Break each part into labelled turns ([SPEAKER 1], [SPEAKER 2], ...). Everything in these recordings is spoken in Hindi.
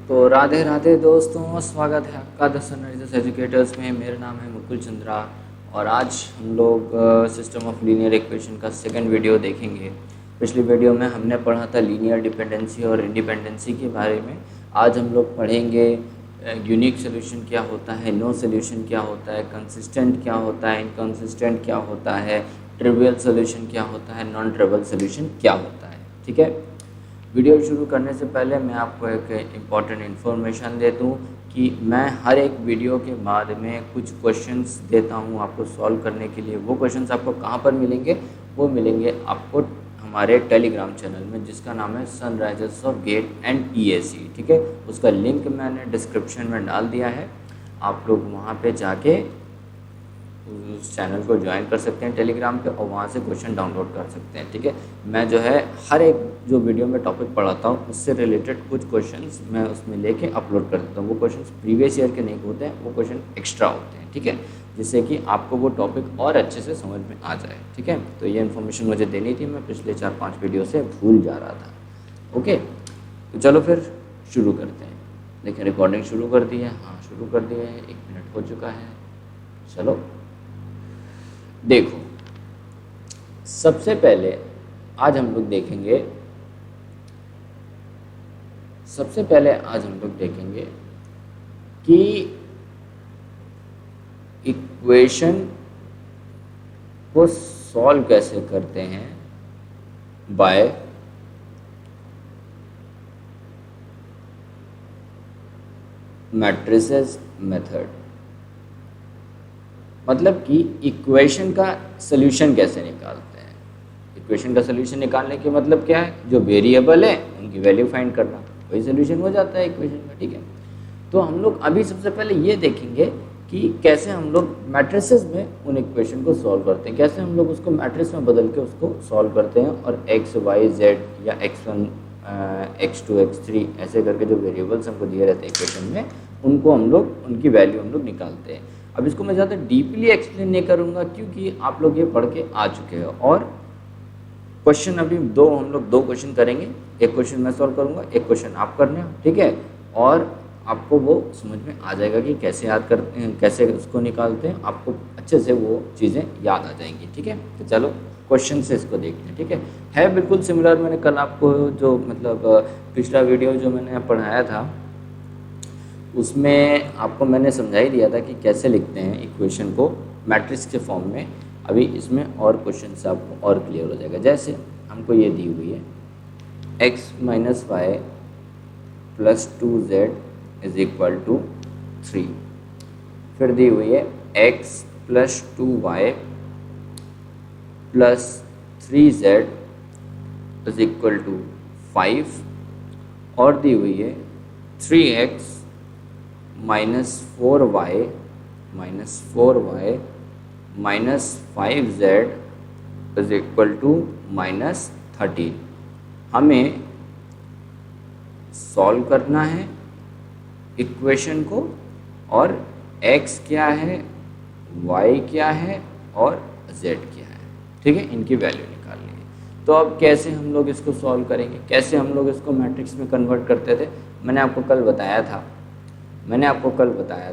[SPEAKER 1] तो राधे राधे दोस्तों, स्वागत है आपका द सनराइजर्स एजुकेटर्स में। मेरा नाम है मुकुल चंद्रा और आज हम लोग सिस्टम ऑफ लीनियर इक्वेशन का सेकंड वीडियो देखेंगे। पिछली वीडियो में हमने पढ़ा था लीनियर डिपेंडेंसी और इंडिपेंडेंसी के बारे में। आज हम लोग पढ़ेंगे यूनिक सोल्यूशन क्या होता है, नो सोल्यूशन क्या होता है, कंसिस्टेंट क्या होता है, इनकंसिस्टेंट क्या होता है, ट्रिवियल सोल्यूशन क्या होता है, नॉन ट्रिवियल सोल्यूशन क्या होता है। ठीक है, वीडियो शुरू करने से पहले मैं आपको एक इम्पॉर्टेंट इन्फॉर्मेशन दे दूँ कि मैं हर एक वीडियो के बाद में कुछ क्वेश्चंस देता हूँ आपको सॉल्व करने के लिए। वो क्वेश्चंस आपको कहाँ पर मिलेंगे? वो मिलेंगे आपको हमारे टेलीग्राम चैनल में, जिसका नाम है Sunrisers of gate and EAC। ठीक है, उसका लिंक मैंने डिस्क्रिप्शन में डाल दिया है। आप लोग वहाँ पर जाके उस चैनल को ज्वाइन कर सकते हैं टेलीग्राम पे और वहाँ से क्वेश्चन डाउनलोड कर सकते हैं। ठीक है, मैं जो है हर एक जो वीडियो में टॉपिक पढ़ाता हूँ उससे रिलेटेड कुछ क्वेश्चंस मैं उसमें लेके अपलोड कर देता हूँ। वो क्वेश्चंस प्रीवियस ईयर के नहीं होते हैं, वो क्वेश्चन एक्स्ट्रा होते हैं। ठीक है, जिससे कि आपको वो टॉपिक और अच्छे से समझ में आ जाए। ठीक है, तो ये इन्फॉर्मेशन मुझे देनी थी, मैं पिछले 4-5 वीडियो से भूल जा रहा था। ओके, तो चलो फिर शुरू करते हैं। देखिए रिकॉर्डिंग शुरू कर दी है। हाँ, शुरू कर दी है, 1 मिनट हो चुका है। चलो देखो, सबसे पहले आज हम लोग देखेंगे कि इक्वेशन को सॉल्व कैसे करते हैं बाय मैट्रिसेस मेथड। मतलब कि इक्वेशन का सॉल्यूशन कैसे निकालते हैं। इक्वेशन का सॉल्यूशन निकालने के मतलब क्या है? जो वेरिएबल है उनकी वैल्यू फाइंड करना, वही सॉल्यूशन हो जाता है इक्वेशन का। ठीक है, तो हम लोग अभी सबसे पहले ये देखेंगे कि कैसे हम लोग मैट्रिसेस में उन इक्वेशन को सॉल्व करते हैं, कैसे हम लोग उसको मैट्रिक्स में बदल के उसको सॉल्व करते हैं और x, y, z या x1, x2, x3 ऐसे करके जो वेरिएबल्स हमको दिए रहते हैं इक्वेशन में, उनको हम लोग उनकी वैल्यू हम लोग निकालते हैं। अब इसको मैं ज़्यादा डीपली एक्सप्लेन नहीं करूँगा क्योंकि आप लोग ये पढ़ के आ चुके हैं। और क्वेश्चन अभी हम लोग दो क्वेश्चन करेंगे। एक क्वेश्चन मैं सॉल्व करूँगा, एक क्वेश्चन आप करना। ठीक है, और आपको वो समझ में आ जाएगा कि कैसे याद करते हैं, कैसे उसको निकालते हैं। आपको अच्छे से वो चीज़ें याद आ जाएंगी। ठीक है, तो चलो क्वेश्चन से इसको देखते हैं। ठीक है बिल्कुल सिमिलर। मैंने कल आपको जो पिछला वीडियो जो मैंने पढ़ाया था उसमें आपको मैंने समझा ही दिया था कि कैसे लिखते हैं इक्वेशन को मैट्रिक्स के फॉर्म में। अभी इसमें और क्वेश्चन से आपको और क्लियर हो जाएगा। जैसे हमको ये दी हुई है x - y + 2z = 3। फिर दी हुई है x + 2y + 3z = 5 और दी हुई है 3x - 4y - 5z = -13। हमें सॉल्व करना है इक्वेशन को और x क्या है, y क्या है और z क्या है। ठीक है, इनकी वैल्यू निकालनी है। तो अब कैसे हम लोग इसको सॉल्व करेंगे, कैसे हम लोग इसको मैट्रिक्स में कन्वर्ट करते थे, मैंने आपको कल बताया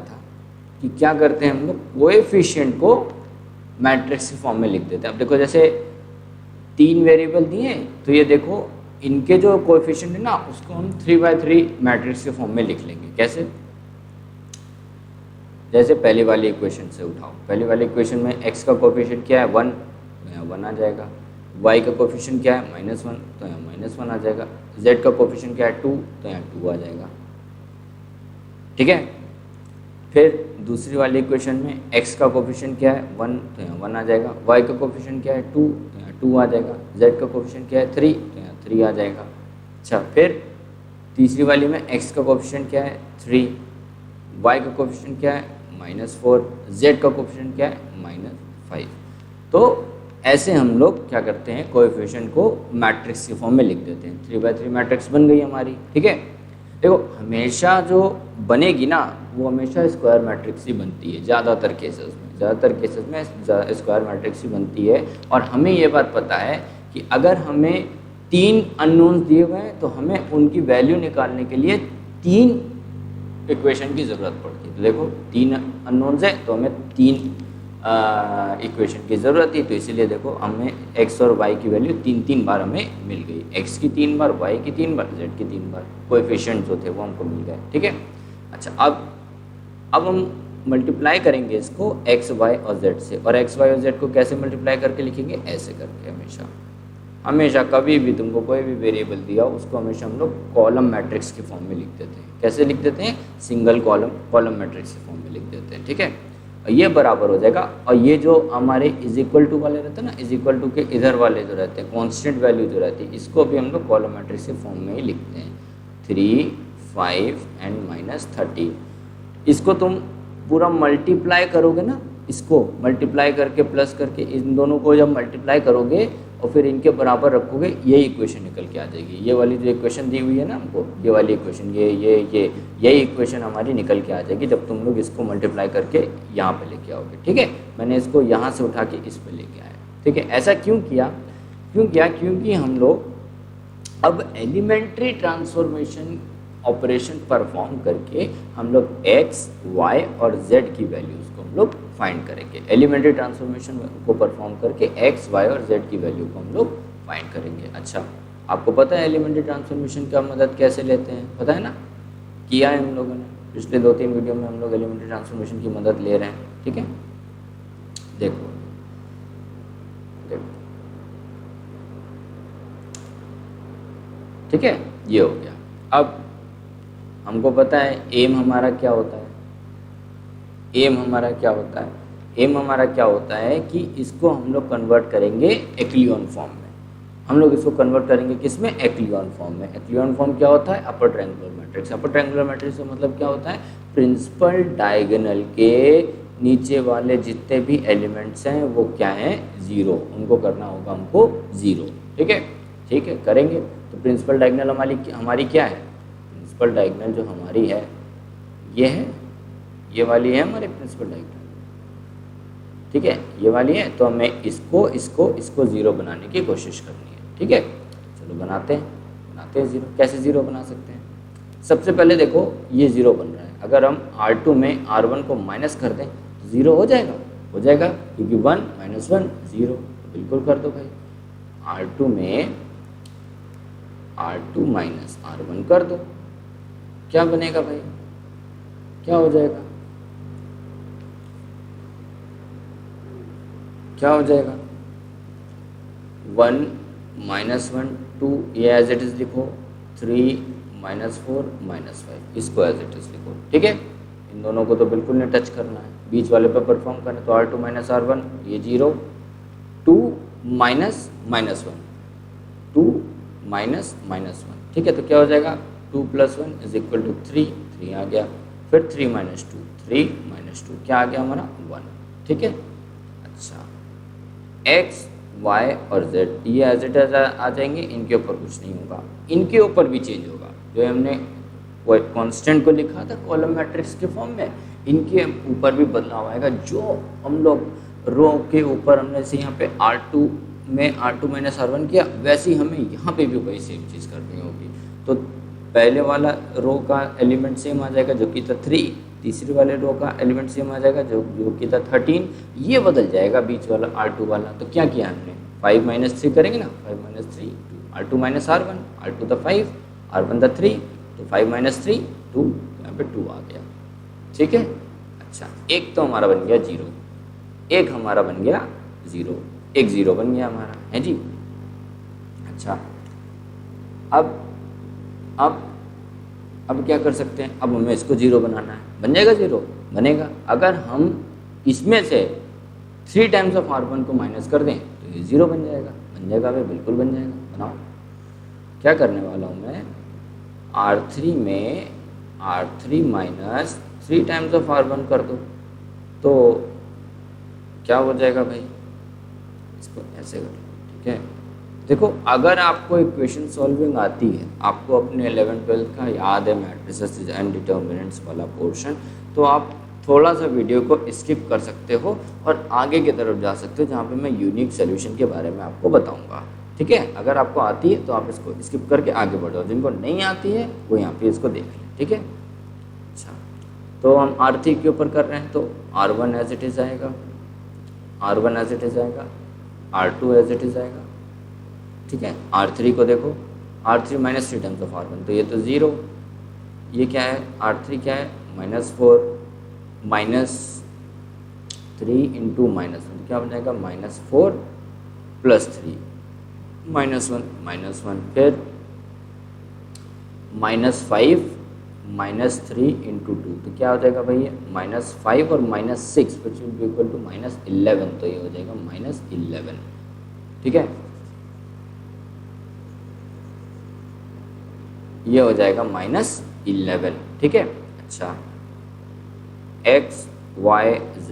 [SPEAKER 1] था कि क्या करते हैं हम लोग, कोएफिशिएंट को मैट्रिक्स के फॉर्म में लिख देते हैं। अब देखो, जैसे 3 वेरिएबल दिए तो ये देखो इनके जो कोएफिशिएंट है ना उसको हम 3/3 मैट्रिक्स के फॉर्म में लिख लेंगे। कैसे? जैसे पहली वाली इक्वेशन से उठाओ। पहली वाली इक्वेशन में x का कोएफिशिएंट क्या है 1, तो यहाँ 1 आ जाएगा। y का कोएफिशिएंट क्या है -1, तो यहाँ -1 आ जाएगा। z का कोएफिशिएंट क्या है 2, तो यहाँ 2 आ जाएगा। ठीक है, फिर दूसरी वाली इक्वेशन में x का कोएफिशिएंट क्या है 1, तो यहाँ 1 आ जाएगा। y का कोएफिशिएंट क्या है 2, तो यहाँ 2 आ जाएगा। z का कोएफिशिएंट क्या है 3, तो यहाँ 3 आ जाएगा। अच्छा, फिर तीसरी वाली में x का कोएफिशिएंट क्या है 3, y का कोएफिशिएंट क्या है -4, z का कोएफिशिएंट क्या है -5। तो ऐसे हम लोग क्या करते हैं, कोएफिशिएंट को मैट्रिक्स के फॉर्म में लिख देते हैं। 3/3 मैट्रिक्स बन गई हमारी। ठीक है, देखो हमेशा जो बनेगी ना वो हमेशा स्क्वायर मैट्रिक्स ही बनती है। ज़्यादातर केसेस में स्क्वायर मैट्रिक्स ही बनती है। और हमें ये बात पता है कि अगर हमें 3 अननोन्स दिए हुए हैं तो हमें उनकी वैल्यू निकालने के लिए 3 इक्वेशन की ज़रूरत पड़ती है। तो देखो 3 अननोन्स है तो हमें 3 इक्वेशन की ज़रूरत थी, तो इसीलिए देखो हमें x और y की वैल्यू 3 बार हमें मिल गई। x की 3 बार, y की 3 बार, z की 3 बार, कोएफिशिएंट जो थे वो हमको मिल गए। ठीक है। अच्छा, अब हम मल्टीप्लाई करेंगे इसको x, y और z से। और x, y और z को कैसे मल्टीप्लाई करके लिखेंगे? ऐसे करके। हमेशा कभी भी तुमको कोई भी वेरिएबल दिया उसको हमेशा हम लोग कॉलम मैट्रिक्स के फॉर्म में लिख देते हैं। कैसे लिख देते हैं? सिंगल कॉलम मैट्रिक्स के फॉर्म में लिख देते हैं। ठीक है। ये बराबर हो जाएगा, और ये जो हमारे इज इक्वल टू वाले रहते हैं ना, इज इक्वल टू के इधर वाले जो रहते हैं कांस्टेंट वैल्यू जो रहती है, इसको भी हम लोग कॉलम मैट्रिक्स के फॉर्म में ही लिखते हैं। 3, 5 एंड -13। इसको तुम पूरा मल्टीप्लाई करोगे ना, इसको मल्टीप्लाई करके प्लस करके इन दोनों को जब मल्टीप्लाई करोगे और फिर इनके बराबर रखोगे, ये इक्वेशन निकल के आ जाएगी। ये वाली जो इक्वेशन दी हुई है ना हमको, ये वाली इक्वेशन, ये इक्वेशन हमारी निकल के आ जाएगी जब तुम लोग इसको मल्टीप्लाई करके यहाँ पे लेके आओगे। ठीक है। मैंने इसको यहाँ से उठा के इस पे लेके आया। ठीक है। ऐसा क्यों किया? क्योंकि हम लोग अब एलिमेंट्री ट्रांसफॉर्मेशन ऑपरेशन परफॉर्म करके हम लोग x, y और z की वैल्यूज़ को हम लोग फाइंड करेंगे। एलिमेंट्री ट्रांसफॉर्मेशन को परफॉर्म करके x, y और z की वैल्यू को हम लोग फाइंड करेंगे। अच्छा, आपको पता है एलिमेंट्री ट्रांसफॉर्मेशन का मदद कैसे लेते हैं? पता है ना, किया है हम लोगों ने पिछले 2-3 वीडियो में। हम लोग एलिमेंट्री ट्रांसफॉर्मेशन की मदद ले रहे हैं। ठीक है। देखो ठीक है, ये हो गया। अब हमको पता है एम हमारा क्या होता है। एम हमारा क्या होता है कि इसको हम लोग कन्वर्ट करेंगे एक्लियन फॉर्म में। हम लोग इसको कन्वर्ट करेंगे किस में? एक्लियन फॉर्म में। एक्लियन फॉर्म क्या होता है? Upper triangular matrix. Upper triangular matrix का मतलब क्या होता है? प्रिंसिपल डायगोनल के नीचे वाले जितने भी एलिमेंट्स हैं वो क्या हैं? 0। उनको करना होगा हमको 0। ठीक है। ठीक है, करेंगे। तो प्रिंसिपल डायगोनल हमारी क्या है? प्रिंसिपल डायगोनल जो हमारी है ये है, ये वाली है हमारी प्रिंसिपल डायगोनल। ठीक है, ये वाली है। तो हमें इसको 0 बनाने की कोशिश करनी है। ठीक है, चलो बनाते हैं 0। कैसे 0 बना सकते हैं? सबसे पहले देखो ये 0 बन रहा है। अगर हम R2 में R1 को माइनस कर दें तो 0 हो जाएगा, क्योंकि 1 - 1 0। तो बिल्कुल कर दो भाई। R2 में R2 माइनस R1 कर दो। क्या बनेगा भाई? क्या हो जाएगा? 1 - 1 2, ये एज इट इज़ लिखो। 3 - 4 - 5, इसको एज इट इज़ लिखो। ठीक है। इन दोनों को तो बिल्कुल नहीं टच करना है, बीच वाले पे परफॉर्म करना है। तो R2 माइनस R1, ये 0। 2 - -1 2 - -1। ठीक है, तो क्या हो जाएगा? 2 + 1 = 3 आ गया। फिर 3 - 2 3 - 2 क्या आ गया हमारा? 1। ठीक है। अच्छा, x, y और z ये एज इट इज आ जाएंगे। इनके ऊपर कुछ नहीं होगा, इनके ऊपर भी चेंज होगा। जो हमने कांस्टेंट को लिखा था कॉलम मैट्रिक्स के फॉर्म में, इनके ऊपर भी बदलाव आएगा। जो हम लोग रो के ऊपर हमने से यहाँ पे R2 में R2 माइनस R1 किया, वैसे ही हमें यहाँ पे भी वही सेम चीज़ करनी होगी। तो पहले वाला रो का एलिमेंट सेम आ जाएगा जो कि था 3, तीसरे वाले रो का एलिमेंट सेम आ जाएगा जो कि था 13। ये बदल जाएगा बीच वाला R2 वाला। तो क्या किया हमने? 5 - 3 करेंगे ना, 5 - 3 2, R2 माइनस R1, R2 था 5, R1 था 3, तो 5 - 3 2, यहाँ पे 2 आ गया। ठीक है। अच्छा, एक तो हमारा बन गया 0, एक हमारा बन गया 0, एक 0 बन गया हमारा, है जी। अच्छा, अब क्या कर सकते हैं? अब हमें इसको 0 बनाना है। बन जाएगा 0? बनेगा। अगर हम इसमें से 3 टाइम्स ऑफ R1 को माइनस कर दें तो ये 0 बन जाएगा। भाई, बिल्कुल बन जाएगा। बनाओ। क्या करने वाला हूँ मैं? R3 में R3 minus 3 times of R1 कर दो तो क्या हो जाएगा भाई? इसको ऐसे करो। ठीक है। देखो, अगर आपको इक्वेशन सॉल्विंग आती है, आपको अपने 11th-12th का याद है मैट्रिसेस एंड डिटर्मिनेंट्स वाला पोर्शन, तो आप थोड़ा सा वीडियो को स्किप कर सकते हो और आगे की तरफ जा सकते हो, जहाँ पे मैं यूनिक सोल्यूशन के बारे में आपको बताऊंगा। ठीक है। अगर आपको आती है तो आप इसको स्किप करके आगे बढ़ो, जिनको नहीं आती है वो यहाँ पे इसको देख लें। ठीक है। अच्छा, तो हम R3 के ऊपर कर रहे हैं तो R1 एज इट इज़ आएगा, R1 एज इट इज़ आएगा, R2 एज इट इज़ आएगा, ठीक है। R3 को देखो, R3 minus 3 times of R1 तो ये तो ज़ीरो, ये क्या है R3 क्या है -4 -3 इंटू -1 क्या बन जाएगा -4 +3 -1 फिर -5 -3 इंटू 2 तो क्या हो जाएगा भैया -5 और -6 which will be equal to -11 तो ये हो जाएगा -11, ठीक है। ये हो जाएगा -11, ठीक है। अच्छा, x y z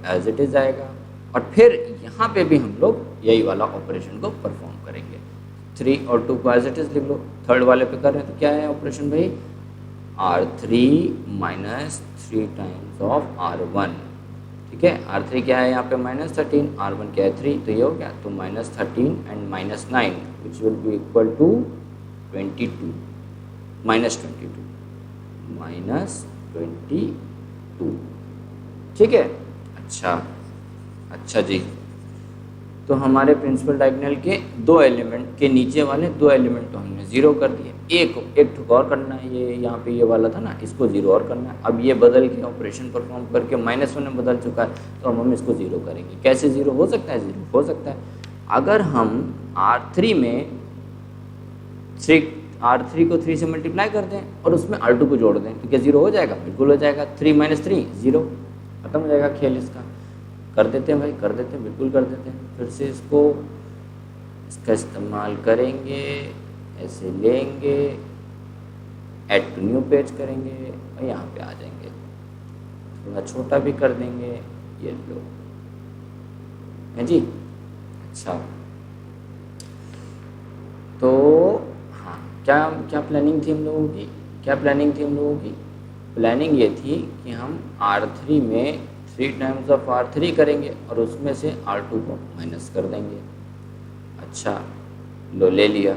[SPEAKER 1] as it is आएगा और फिर यहाँ पे भी हम लोग यही वाला ऑपरेशन को परफॉर्म करेंगे। 3 और 2 को एज इट इज लिख लो, थर्ड वाले पे कर रहे हैं तो क्या है ऑपरेशन भाई R3 minus 3 times of R1, ठीक है। R3 क्या है यहाँ पे -13, R1 क्या है 3 तो ये हो गया तो -13 and -9 which will be equal to 22 -22, ठीक है। अच्छा जी, तो हमारे प्रिंसिपल डायगोनल के दो एलिमेंट के नीचे वाले दो एलिमेंट तो हमने ज़ीरो कर दिए, एक ठुक और करना है, ये यहाँ पे ये वाला था ना इसको ज़ीरो और करना है। अब ये बदल के ऑपरेशन परफॉर्म करके -1 में बदल चुका है तो हम इसको ज़ीरो करेंगे। कैसे ज़ीरो हो सकता है? ज़ीरो हो सकता है अगर हम R3 में R3 को 3 से मल्टीप्लाई कर दें और उसमें R2 को जोड़ दें तो क्या ज़ीरो हो जाएगा? बिल्कुल हो जाएगा। 3 - 3 0, खत्म हो जाएगा खेल इसका। कर देते हैं भाई, कर देते हैं, बिल्कुल कर देते हैं। फिर से इसका इस्तेमाल करेंगे, ऐसे लेंगे, ऐड टू न्यू पेज करेंगे और यहाँ पे आ जाएंगे, थोड़ा छोटा भी कर देंगे, ये लो है जी। अच्छा, तो हाँ, क्या प्लानिंग थी हम लोगों की? प्लानिंग ये थी कि हम R3 में 3 टाइम्स ऑफ R3 करेंगे और उसमें से R2 को माइनस कर देंगे। अच्छा, लो ले लिया,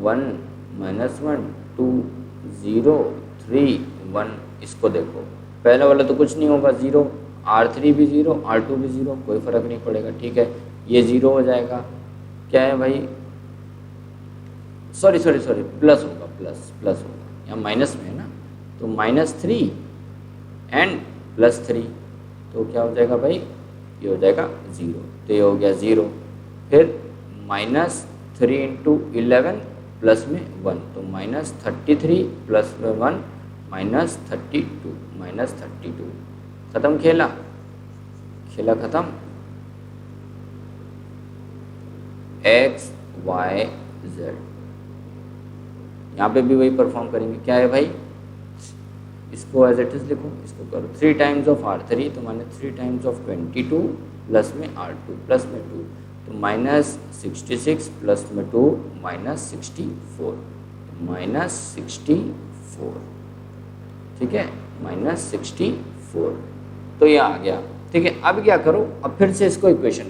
[SPEAKER 1] 1 -1 2 0 3 1। इसको देखो, पहले वाला तो कुछ नहीं होगा, ज़ीरो, R3 भी ज़ीरो, R2 भी ज़ीरो, कोई फ़र्क नहीं पड़ेगा, ठीक है। ये ज़ीरो हो जाएगा, क्या है भाई, सॉरी प्लस होगा, प्लस होगा, यहाँ माइनस में है ना, तो -3 एंड +3 तो क्या हो जाएगा भाई, ये हो जाएगा 0, तो ये हो गया 0। फिर -3 इंटू 11 प्लस में 1 तो -33 प्लस में 1 -32 ख़त्म, खेला ख़त्म। x y z यहाँ पे भी वही परफॉर्म करेंगे, क्या है भाई, इसको एज इट इज़ लिखो, इसको करो 3 टाइम्स ऑफ R3 तो माने 3 टाइम्स ऑफ 22 प्लस में R2 प्लस में 2 तो -66 प्लस में 2 -64 -64, ठीक है, -64 तो ये आ गया, ठीक है। अब क्या करो, अब फिर से इसको इक्वेशन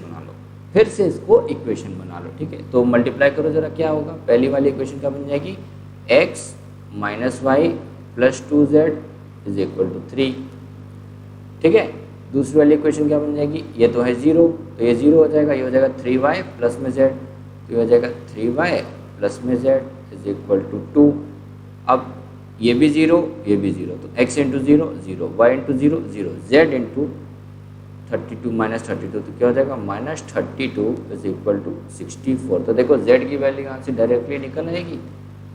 [SPEAKER 1] बना लो, ठीक है। तो मल्टीप्लाई करो जरा, क्या होगा, पहली वाली इक्वेशन क्या बन जाएगी, x - y + 2z = 3, ठीक है। दूसरी वाली इक्वेशन क्या बन जाएगी, ये तो है 0 तो ये 0 हो जाएगा, ये हो जाएगा 3y प्लस में z तो ये हो जाएगा 3y प्लस में z = 2। अब ये भी 0 ये भी 0 तो x × 0 0, y × 0 0, z × 32 - 32 तो क्या हो जाएगा -32 = 64। तो देखो z की वैल्यू यहाँ से डायरेक्टली निकल आएगी,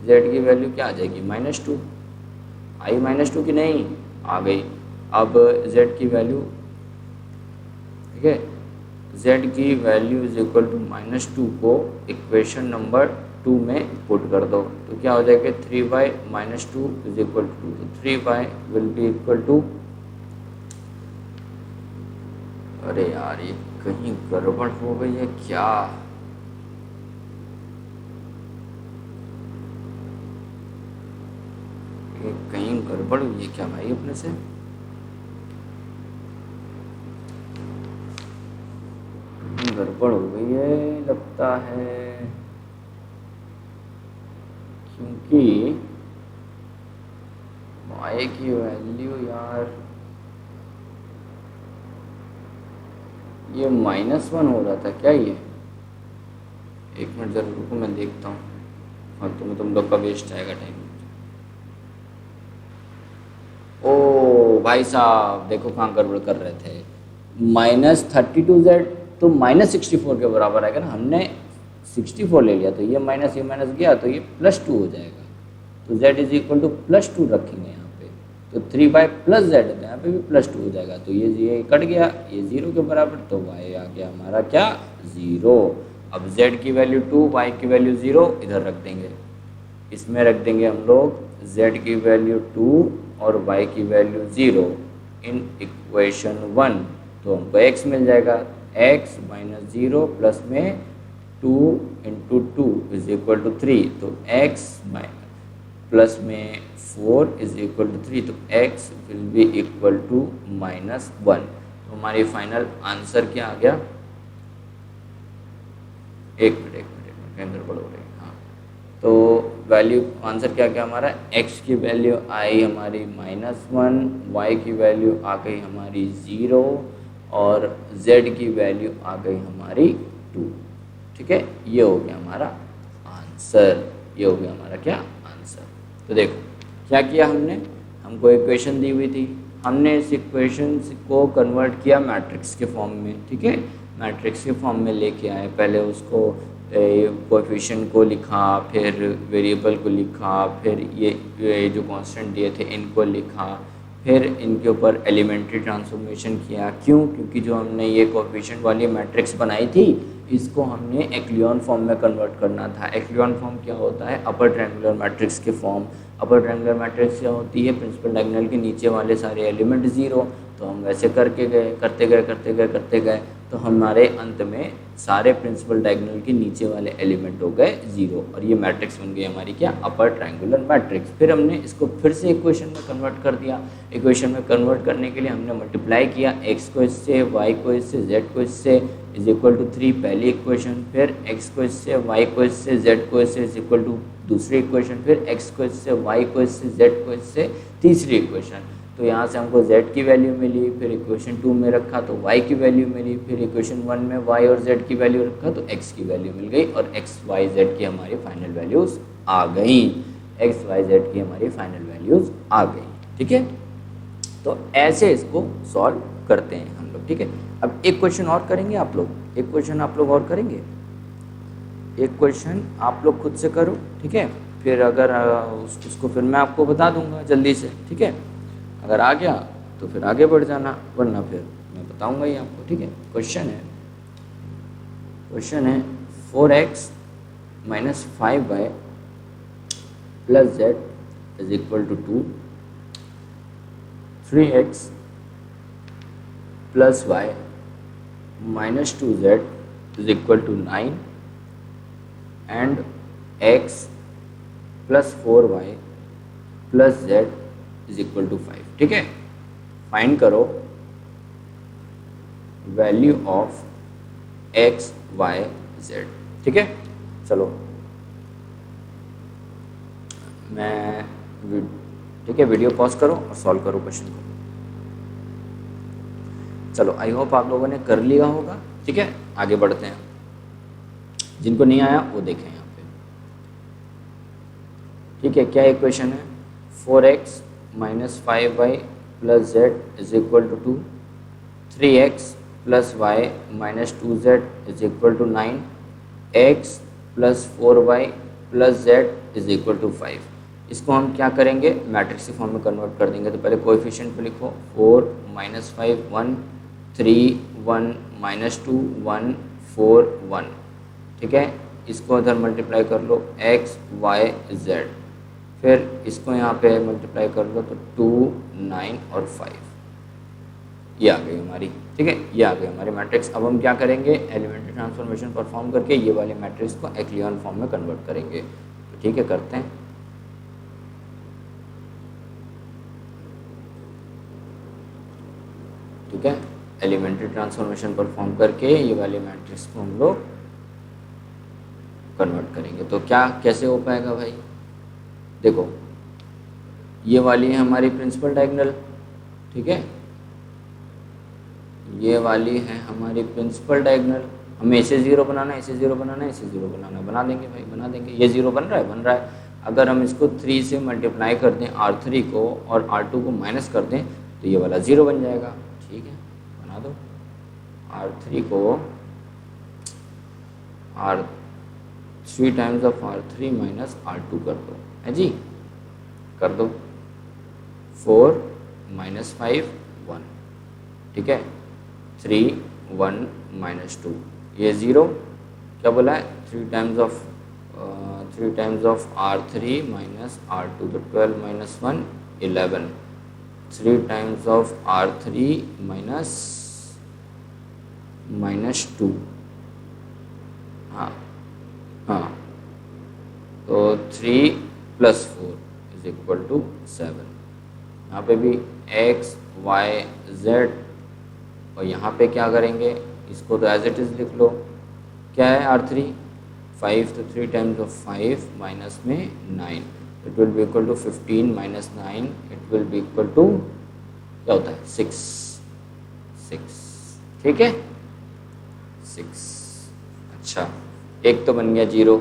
[SPEAKER 1] z की वैल्यू क्या आ जाएगी -2, आई -2 की नहीं आ गई। अब z की वैल्यू, ठीक है, z की वैल्यू = -2 को इक्वेशन नंबर 2 में पुट कर दो तो क्या हो जाएगा 3y - 2 = 2 तो 3y will be equal to, अरे यार ये कहीं गड़बड़ हो गई है क्या, ये कहीं गड़बड़ हुई है क्या भाई अपने से, गड़बड़ हो गई है लगता है, क्योंकि वाई की वैल्यू यार ये -1 हो रहा था क्या ये? एक मिनट जरूर रुको, मैं देखता हूँ। हाँ, तो तुम लोग का वेस्ट आएगा टाइम। ओ भाई साहब देखो कहाँ गड़बड़ कर रहे थे। -32z तो -64 के बराबर आएगा ना। हमने 64 ले लिया तो ये माइनस गया तो ये +2 हो जाएगा। तो z इज इक्वल टू +2 रखेंगे यहाँ पे। तो 3/+z है तो यहाँ पे भी +2 हो जाएगा। तो ये कट गया, ये 0 के बराबर, तो y आ गया हमारा क्या? 0। अब z की वैल्यू 2, y की वैल्यू 0 इधर रख देंगे। इसमें रख देंगे हम लोग z की वैल्यू 2 और y की वैल्यू 0 इन इक्वेशन 1। तो हमको x मिल जाएगा, x - 0 प्लस में 2 × 2 इज इक्वल टू 3। तो x प्लस में 4 इज इक्वल टू 3। तो x will be equal to -1। तो हमारी फाइनल आंसर क्या आ गया? एक मिनट अंदर गड़बड़ हो रही है। हाँ, तो वैल्यू आंसर क्या क्या हमारा? x की वैल्यू आई हमारी -1, y की वैल्यू आ गई हमारी 0 और z की वैल्यू आ गई हमारी 2। ठीक है, ये हो गया हमारा आंसर। ये हो गया हमारा क्या? आंसर। तो देखो क्या किया हमने, हमको इक्वेशन दी हुई थी, हमने इस इक्वेशन को कन्वर्ट किया मैट्रिक्स के फॉर्म में। ठीक है, मैट्रिक्स के फॉर्म में लेके आए। पहले उसको कोएफिशिएंट को लिखा, फिर वेरिएबल को लिखा, फिर ये जो कांस्टेंट दिए थे इनको लिखा, फिर इनके ऊपर एलिमेंट्री ट्रांसफॉर्मेशन किया। क्यों? क्योंकि जो हमने ये कोएफिशिएंट वाली मैट्रिक्स बनाई थी इसको हमने एक्लियन फॉर्म में कन्वर्ट करना था। एक्लियन फॉर्म क्या होता है? अपर ट्रायंगुलर मैट्रिक्स के फॉर्म। अपर ट्रायंगुलर मैट्रिक्स क्या होती है? प्रिंसिपल डायगोनल के नीचे वाले सारे एलिमेंट 0। तो हम वैसे करते गए तो हमारे अंत में सारे प्रिंसिपल डायगोनल के नीचे वाले एलिमेंट हो गए 0 और ये मैट्रिक्स बन गई हमारी क्या? Upper triangular matrix. फिर हमने इसको फिर से इक्वेशन में कन्वर्ट कर दिया। इक्वेशन में कन्वर्ट करने के लिए हमने मल्टीप्लाई किया, x को इससे, y को इससे, z को इससे इज इक्वल टू 3 पहली इक्वेशन, फिर x को इससे, y को इससे, z को इससे इज इक्वल टू दूसरी इक्वेशन, फिर x को इससे, y को इससे, z को इससे तीसरी इक्वेशन। तो यहाँ से हमको z की वैल्यू मिली, फिर इक्वेशन 2 में रखा तो y की वैल्यू मिली, फिर इक्वेशन 1 में y और z की वैल्यू रखा तो x की वैल्यू मिल गई और x y z की हमारी फाइनल वैल्यूज़ आ गई। x y z की हमारी फाइनल वैल्यूज़ आ गई। ठीक है, तो ऐसे इसको सॉल्व करते हैं हम लोग। ठीक है, अब एक क्वेश्चन और करेंगे आप लोग, एक क्वेश्चन आप लोग और करेंगे, एक क्वेश्चन आप लोग खुद से करो। ठीक है, फिर अगर उसको फिर मैं आपको बता दूंगा जल्दी से। ठीक है, अगर आ गया तो फिर आगे बढ़ जाना, वरना फिर मैं बताऊंगा ही आपको। ठीक है, क्वेश्चन है 4x - 5y + z is equal to 2, 3x + y - 2z is equal to 9 and x + 4y + z is equal to 5। ठीक है, फाइंड करो value of x y z। ठीक है, चलो मैं ठीक है वीडियो पॉज करो और सॉल्व करो क्वेश्चन को। चलो आई होप आप लोगों ने कर लिया होगा। ठीक है, आगे बढ़ते हैं। जिनको नहीं आया वो देखें यहाँ पे। ठीक है, क्या इक्वेशन है? 4x - 5y + z is equal to 2, 3x + y - 2z is equal to 9, x + 4y + z is equal to 5। इसको हम क्या करेंगे? मैट्रिक्स के फॉर्म में कन्वर्ट कर देंगे। तो पहले कोएफिशिएंट पे लिखो, 4 - 5 1, 3 1 - 2 1 4 1। ठीक है, इसको इधर मल्टीप्लाई कर लो, x y z, फिर इसको यहाँ पे मल्टीप्लाई कर लो तो 2 9 और 5, ये आ गई हमारी। ठीक है, ये आ गई हमारी मैट्रिक्स। अब हम क्या करेंगे? एलिमेंट्री ट्रांसफॉर्मेशन परफॉर्म करके ये वाले मैट्रिक्स को एक्लियन फॉर्म में कन्वर्ट करेंगे। तो ठीक है, करते हैं। ठीक है, एलिमेंट्री ट्रांसफॉर्मेशन परफॉर्म करके ये वाले मैट्रिक्स को हम लोग कन्वर्ट करेंगे। तो क्या कैसे हो पाएगा भाई? देखो ये वाली है हमारी प्रिंसिपल डायगोनल, ठीक है, ये वाली है हमारी प्रिंसिपल डायगोनल। हमें इसे ज़ीरो बनाना है, इसे ज़ीरो बनाना है, इसे ज़ीरो बनाना है, बना देंगे भाई, बना देंगे। ये ज़ीरो बन रहा है, बन रहा है। अगर हम इसको 3 से मल्टीप्लाई कर दें R3 को और R2 को माइनस कर दें तो ये वाला ज़ीरो बन जाएगा, ठीक है, बना दो। R3 को R3 times of R3 minus R2 कर दो, है जी, कर दो। 4 माइनस 5 1, ठीक है, 3 1 माइनस 2, ये ज़ीरो, क्या बोला है, 3 times of R3 minus R2 तो 12 minus 1 11, 3 times of R3 minus 2, हाँ हाँ, तो 3 प्लस 4 इज इक्वल टू 7। यहाँ पे भी x y z, और यहाँ पे क्या करेंगे, इसको तो एज इट इज़ लिख लो। क्या है R3 5, तो 3 टाइम्स ऑफ 5 माइनस में 9, it will be equal to 15 minus 9, it will be equal to क्या होता है 6, ठीक है 6। अच्छा, एक तो बन गया जीरो,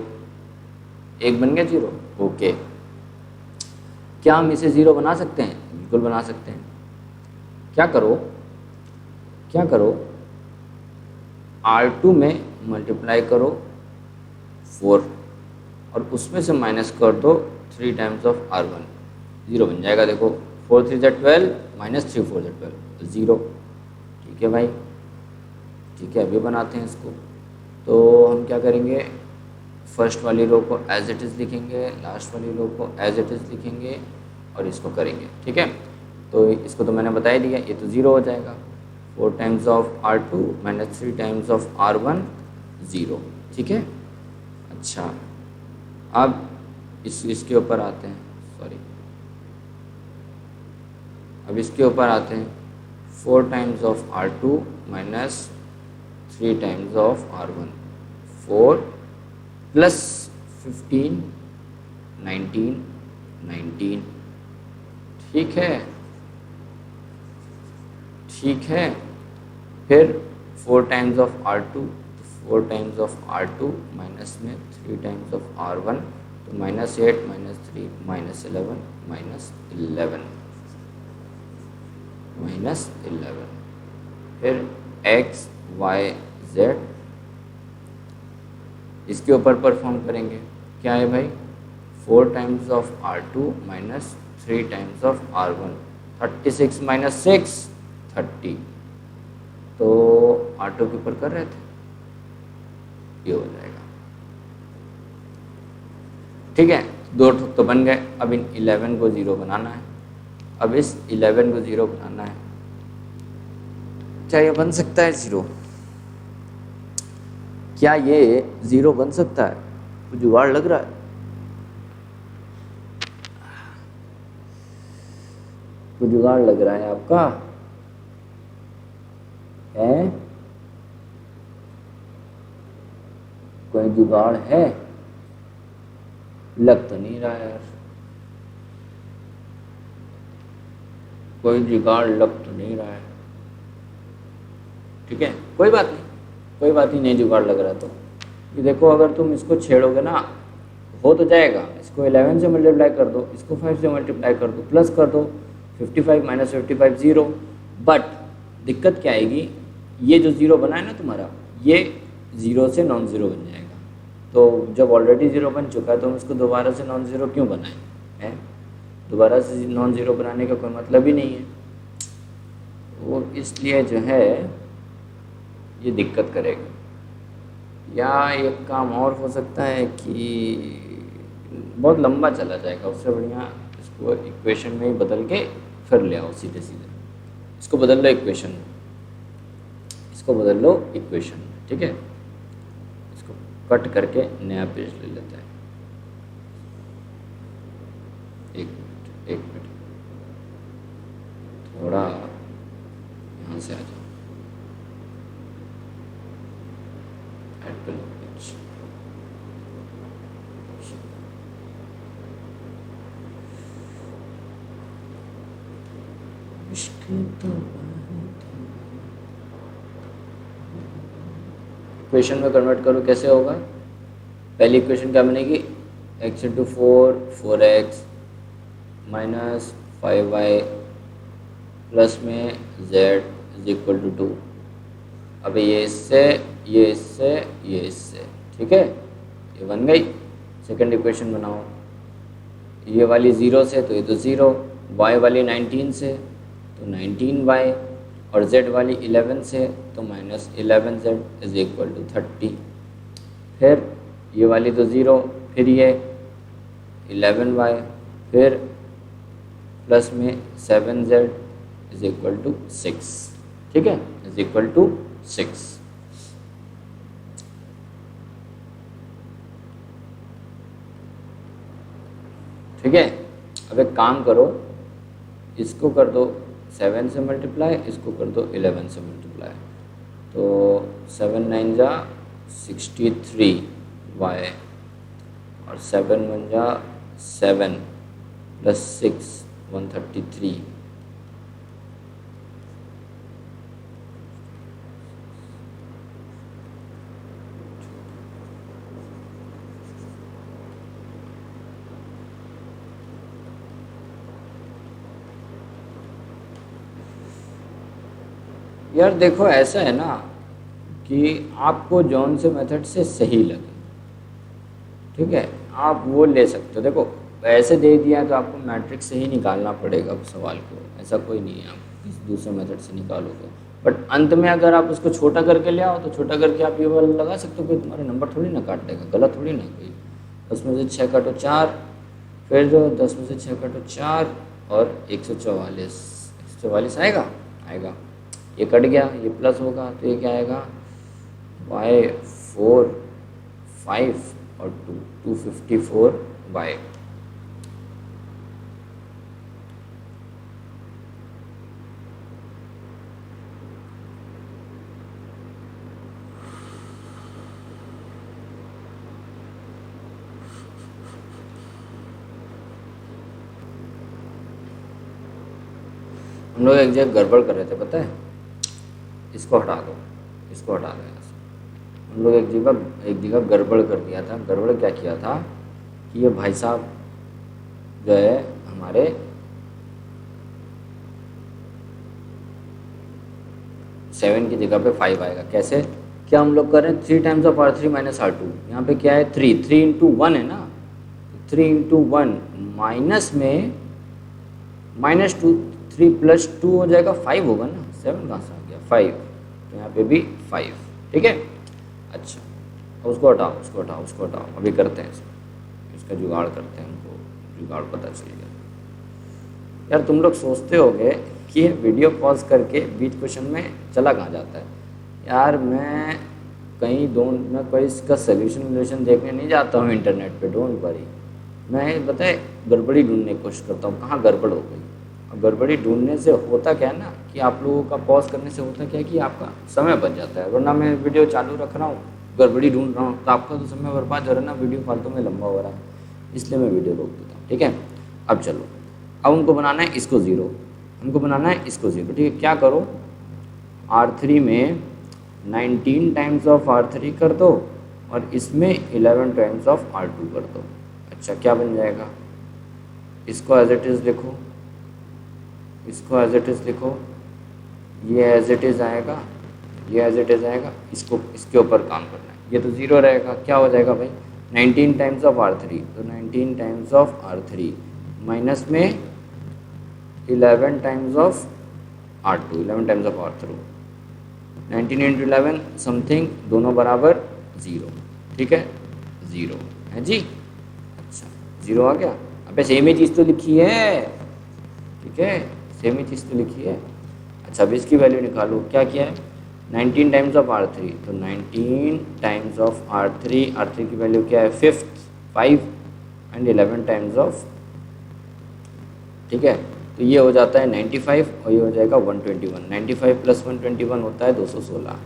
[SPEAKER 1] एक बन गया जीरो, ओके। क्या हम इसे ज़ीरो बना सकते हैं? बिल्कुल बना सकते हैं। क्या करो, R2 में मल्टीप्लाई करो 4 और उसमें से माइनस कर दो 3 टाइम्स ऑफ R1, ज़ीरो बन जाएगा। देखो 4 3 ज़ा 12 माइनस 3 4 ज़ा 12, ज़ीरो, ठीक है भाई, ठीक है। अभी बनाते हैं इसको। तो हम क्या करेंगे, फर्स्ट वाली रो को एज इट इज़ लिखेंगे, लास्ट वाली रो को एज इट इज़ लिखेंगे और इसको करेंगे, ठीक है। तो इसको तो मैंने बता ही दिया, ये तो ज़ीरो हो जाएगा। 4 times of R2 minus 3 times of R1 zero, ठीक है। अच्छा, अब इसके ऊपर आते हैं, सॉरी, अब इसके ऊपर आते हैं। 4 times of R2 minus 3 times of R1, 4 plus 15 19, ठीक है, ठीक है। फिर 4 टाइम्स ऑफ R2, तो 4 टाइम्स ऑफ R2 माइनस में 3 टाइम्स ऑफ R1, तो minus 8 minus 3 minus 11 minus 11 minus 11। फिर x y z, इसके ऊपर परफॉर्म करेंगे। क्या है भाई, 4 times of R2 minus 3 times of R1, 36 minus 6 30, तो R2 के ऊपर कर रहे थे, ये हो जाएगा, ठीक है। दो तो बन गए। अब इन 11 को ज़ीरो बनाना है, अब इस 11 को ज़ीरो बनाना है। क्या ये बन सकता है ज़ीरो? क्या ये ज़ीरो बन सकता है? कुछ जुगाड़ लग रहा है? कुछ जुगाड़ लग रहा है आपका? है कोई जुगाड़ है? लग तो नहीं रहा यार, कोई जुगाड़ लग तो नहीं रहा है, ठीक है। कोई बात नहीं, कोई बात ही नहीं जुगाड़ लग रहा तो ये देखो, अगर तुम इसको छेड़ोगे ना हो तो जाएगा। इसको 11 से मल्टीप्लाई कर दो, इसको 5 से मल्टीप्लाई कर दो, प्लस कर दो, 55 माइनस 55 ज़ीरो। बट दिक्कत क्या आएगी, ये जो ज़ीरो बना है ना तुम्हारा, ये ज़ीरो से नॉन ज़ीरो बन जाएगा। तो जब ऑलरेडी ज़ीरो बन चुका है तो हम इसको दोबारा से नॉन ज़ीरो क्यों बनाएं, है? दोबारा से नॉन ज़ीरो बनाने का कोई मतलब ही नहीं है। वो इसलिए जो है ये दिक्कत करेगा। या एक काम और हो सकता है कि बहुत लंबा चला जाएगा, उससे बढ़िया इसको इक्वेशन में ही बदल के फिर ले आओ सीधे सीधे। इसको बदल लो इक्वेशन में, इसको बदल लो इक्वेशन में, ठीक है। इसको कट करके नया पेज ले लेते हैं। एक मिनट थोड़ा यहाँ से आ जाओ। इक्वेशन में कन्वर्ट करो, कैसे होगा? पहली इक्वेशन क्या बनेगी? x into 4x minus 5y plus में z इज इक्वल टू 2। अब ये इससे, ये इससे, ये इससे, ठीक है, ये बन गई। सेकंड इक्वेशन बनाओ, ये वाली 0 से तो ये तो 0, y वाली 19 से तो 19y, और z वाली 11 से तो minus 11z is equal to 30। फिर ये वाली तो 0, फिर ये 11y, फिर प्लस में 7z इज इक्वल टू 6, ठीक है, इज इक्वल टू 6। ठीक है, अब एक काम करो, इसको कर दो 7 से मल्टीप्लाई, इसको कर दो 11 से मल्टीप्लाई, तो 7 9 जा 63y और 7 1 जा 7 प्लस 6 133। यार देखो, ऐसा है ना कि आपको जौन से मेथड से सही लगे, ठीक है, आप वो ले सकते हो। देखो ऐसे दे दिया तो आपको मैट्रिक्स से ही निकालना पड़ेगा सवाल को, ऐसा कोई नहीं है आप किसी दूसरे मेथड से निकालोगे। बट अंत में अगर आप उसको छोटा करके ले आओ तो छोटा करके आप ये वाला लगा सकते हो, कोई तुम्हारे नंबर थोड़ी ना काट देगा, गलत थोड़ी ना कोई। 10 में से 6 काटो 4, फिर जो 10 में से 6 काटो 4 और 144 आएगा, आएगा। ये कट गया, ये प्लस होगा तो ये क्या आएगा? y 4 5 और 254y। हम लोग एक जगह गड़बड़ कर रहे थे, पता है? इसको हटा दो, इसको हटा दो यहाँ से। हम लोग एक जगह गड़बड़ कर दिया था। गड़बड़ क्या किया था कि ये भाई साहब जो है हमारे सेवन की जगह पे 5 आएगा। कैसे? क्या हम लोग कर रहे हैं? 3 times of R3 minus R2। यहाँ पे क्या है? 3 इंटू 1 है ना, 3 इंटू 1 माइनस में -2, 3 प्लस 2 हो जाएगा 5 होगा ना, 7 कहाँ से आ गया? 5, तो यहाँ पे भी 5, ठीक है। अच्छा, अब उसको हटाओ, उसको हटाओ, उसको हटाओ, अभी करते हैं इसका जुगाड़ करते हैं, हमको जुगाड़ पता चल गया। यार तुम लोग सोचते होगे कि ये वीडियो पॉज करके बीच क्वेश्चन में चला कहाँ जाता है। यार मैं कोई इसका सोल्यूशन देखने नहीं जाता हूँ इंटरनेट पे, डोंट वरी। मैं बताए गड़बड़ी ढूंढने की कोशिश करता हूँ, कहाँ गड़बड़ हो गई। और गड़बड़ी ढूंढने से होता क्या है ना कि आप लोगों का पॉज करने से होता क्या है कि आपका समय बच जाता है। वरना मैं वीडियो चालू रख रहा हूँ, गड़बड़ी ढूंढ रहा हूँ, तो आपका तो समय बर्बाद हो रहा है ना, वीडियो फालतू में लंबा हो रहा है, इसलिए मैं वीडियो रोक देता हूँ, ठीक है। अब चलो, अब उनको बनाना है इसको 0, हमको बनाना है इसको 0, ठीक है। क्या करो, R3 में 19 टाइम्स ऑफ R3 कर दो और इसमें 11 टाइम्स ऑफ R2 कर दो। अच्छा, क्या बन जाएगा? इसको एज इट इज़ लिखो, इसको एज इट इज़ लिखो, ये एज इट इज़ आएगा, ये एज इट इज़ आएगा, इसको इसके ऊपर काम करना है। ये तो 0 रहेगा, क्या हो जाएगा भाई? 19 टाइम्स ऑफ R3, तो 19 टाइम्स ऑफ R3 माइनस में 11 times of R2, 11 times of R2, 19 into 11 something, दोनों बराबर 0, ठीक है, 0 है जी। अच्छा, 0 आ गया। अबे सेम ही चीज़ तो लिखी है, ठीक है, सेम ही चीज़ तो लिखी है। अच्छा, अब इसकी वैल्यू निकालो, क्या किया है? 19 टाइम्स ऑफ R3, तो 19 टाइम्स ऑफ R3 की वैल्यू क्या है? 5 एंड 11 टाइम्स ऑफ, ठीक है, तो ये हो जाता है 95 और ये हो जाएगा 121। 95 प्लस 121 होता है 216,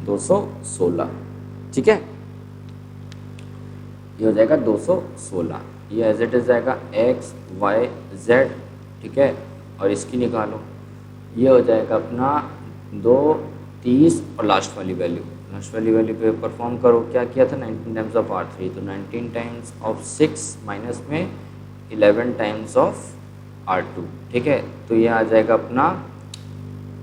[SPEAKER 1] 216, ठीक है, ये हो जाएगा 216। ये एज इट इज जाएगा x y z, ठीक है, और इसकी निकालो, ये हो जाएगा अपना 2, 30 और लास्ट वाली वैल्यू पे परफॉर्म करो। क्या किया था, 19 टाइम्स ऑफ R3, तो 19 टाइम्स ऑफ 6 माइनस में 11 टाइम्स ऑफ R2, ठीक है। तो ये आ जाएगा अपना,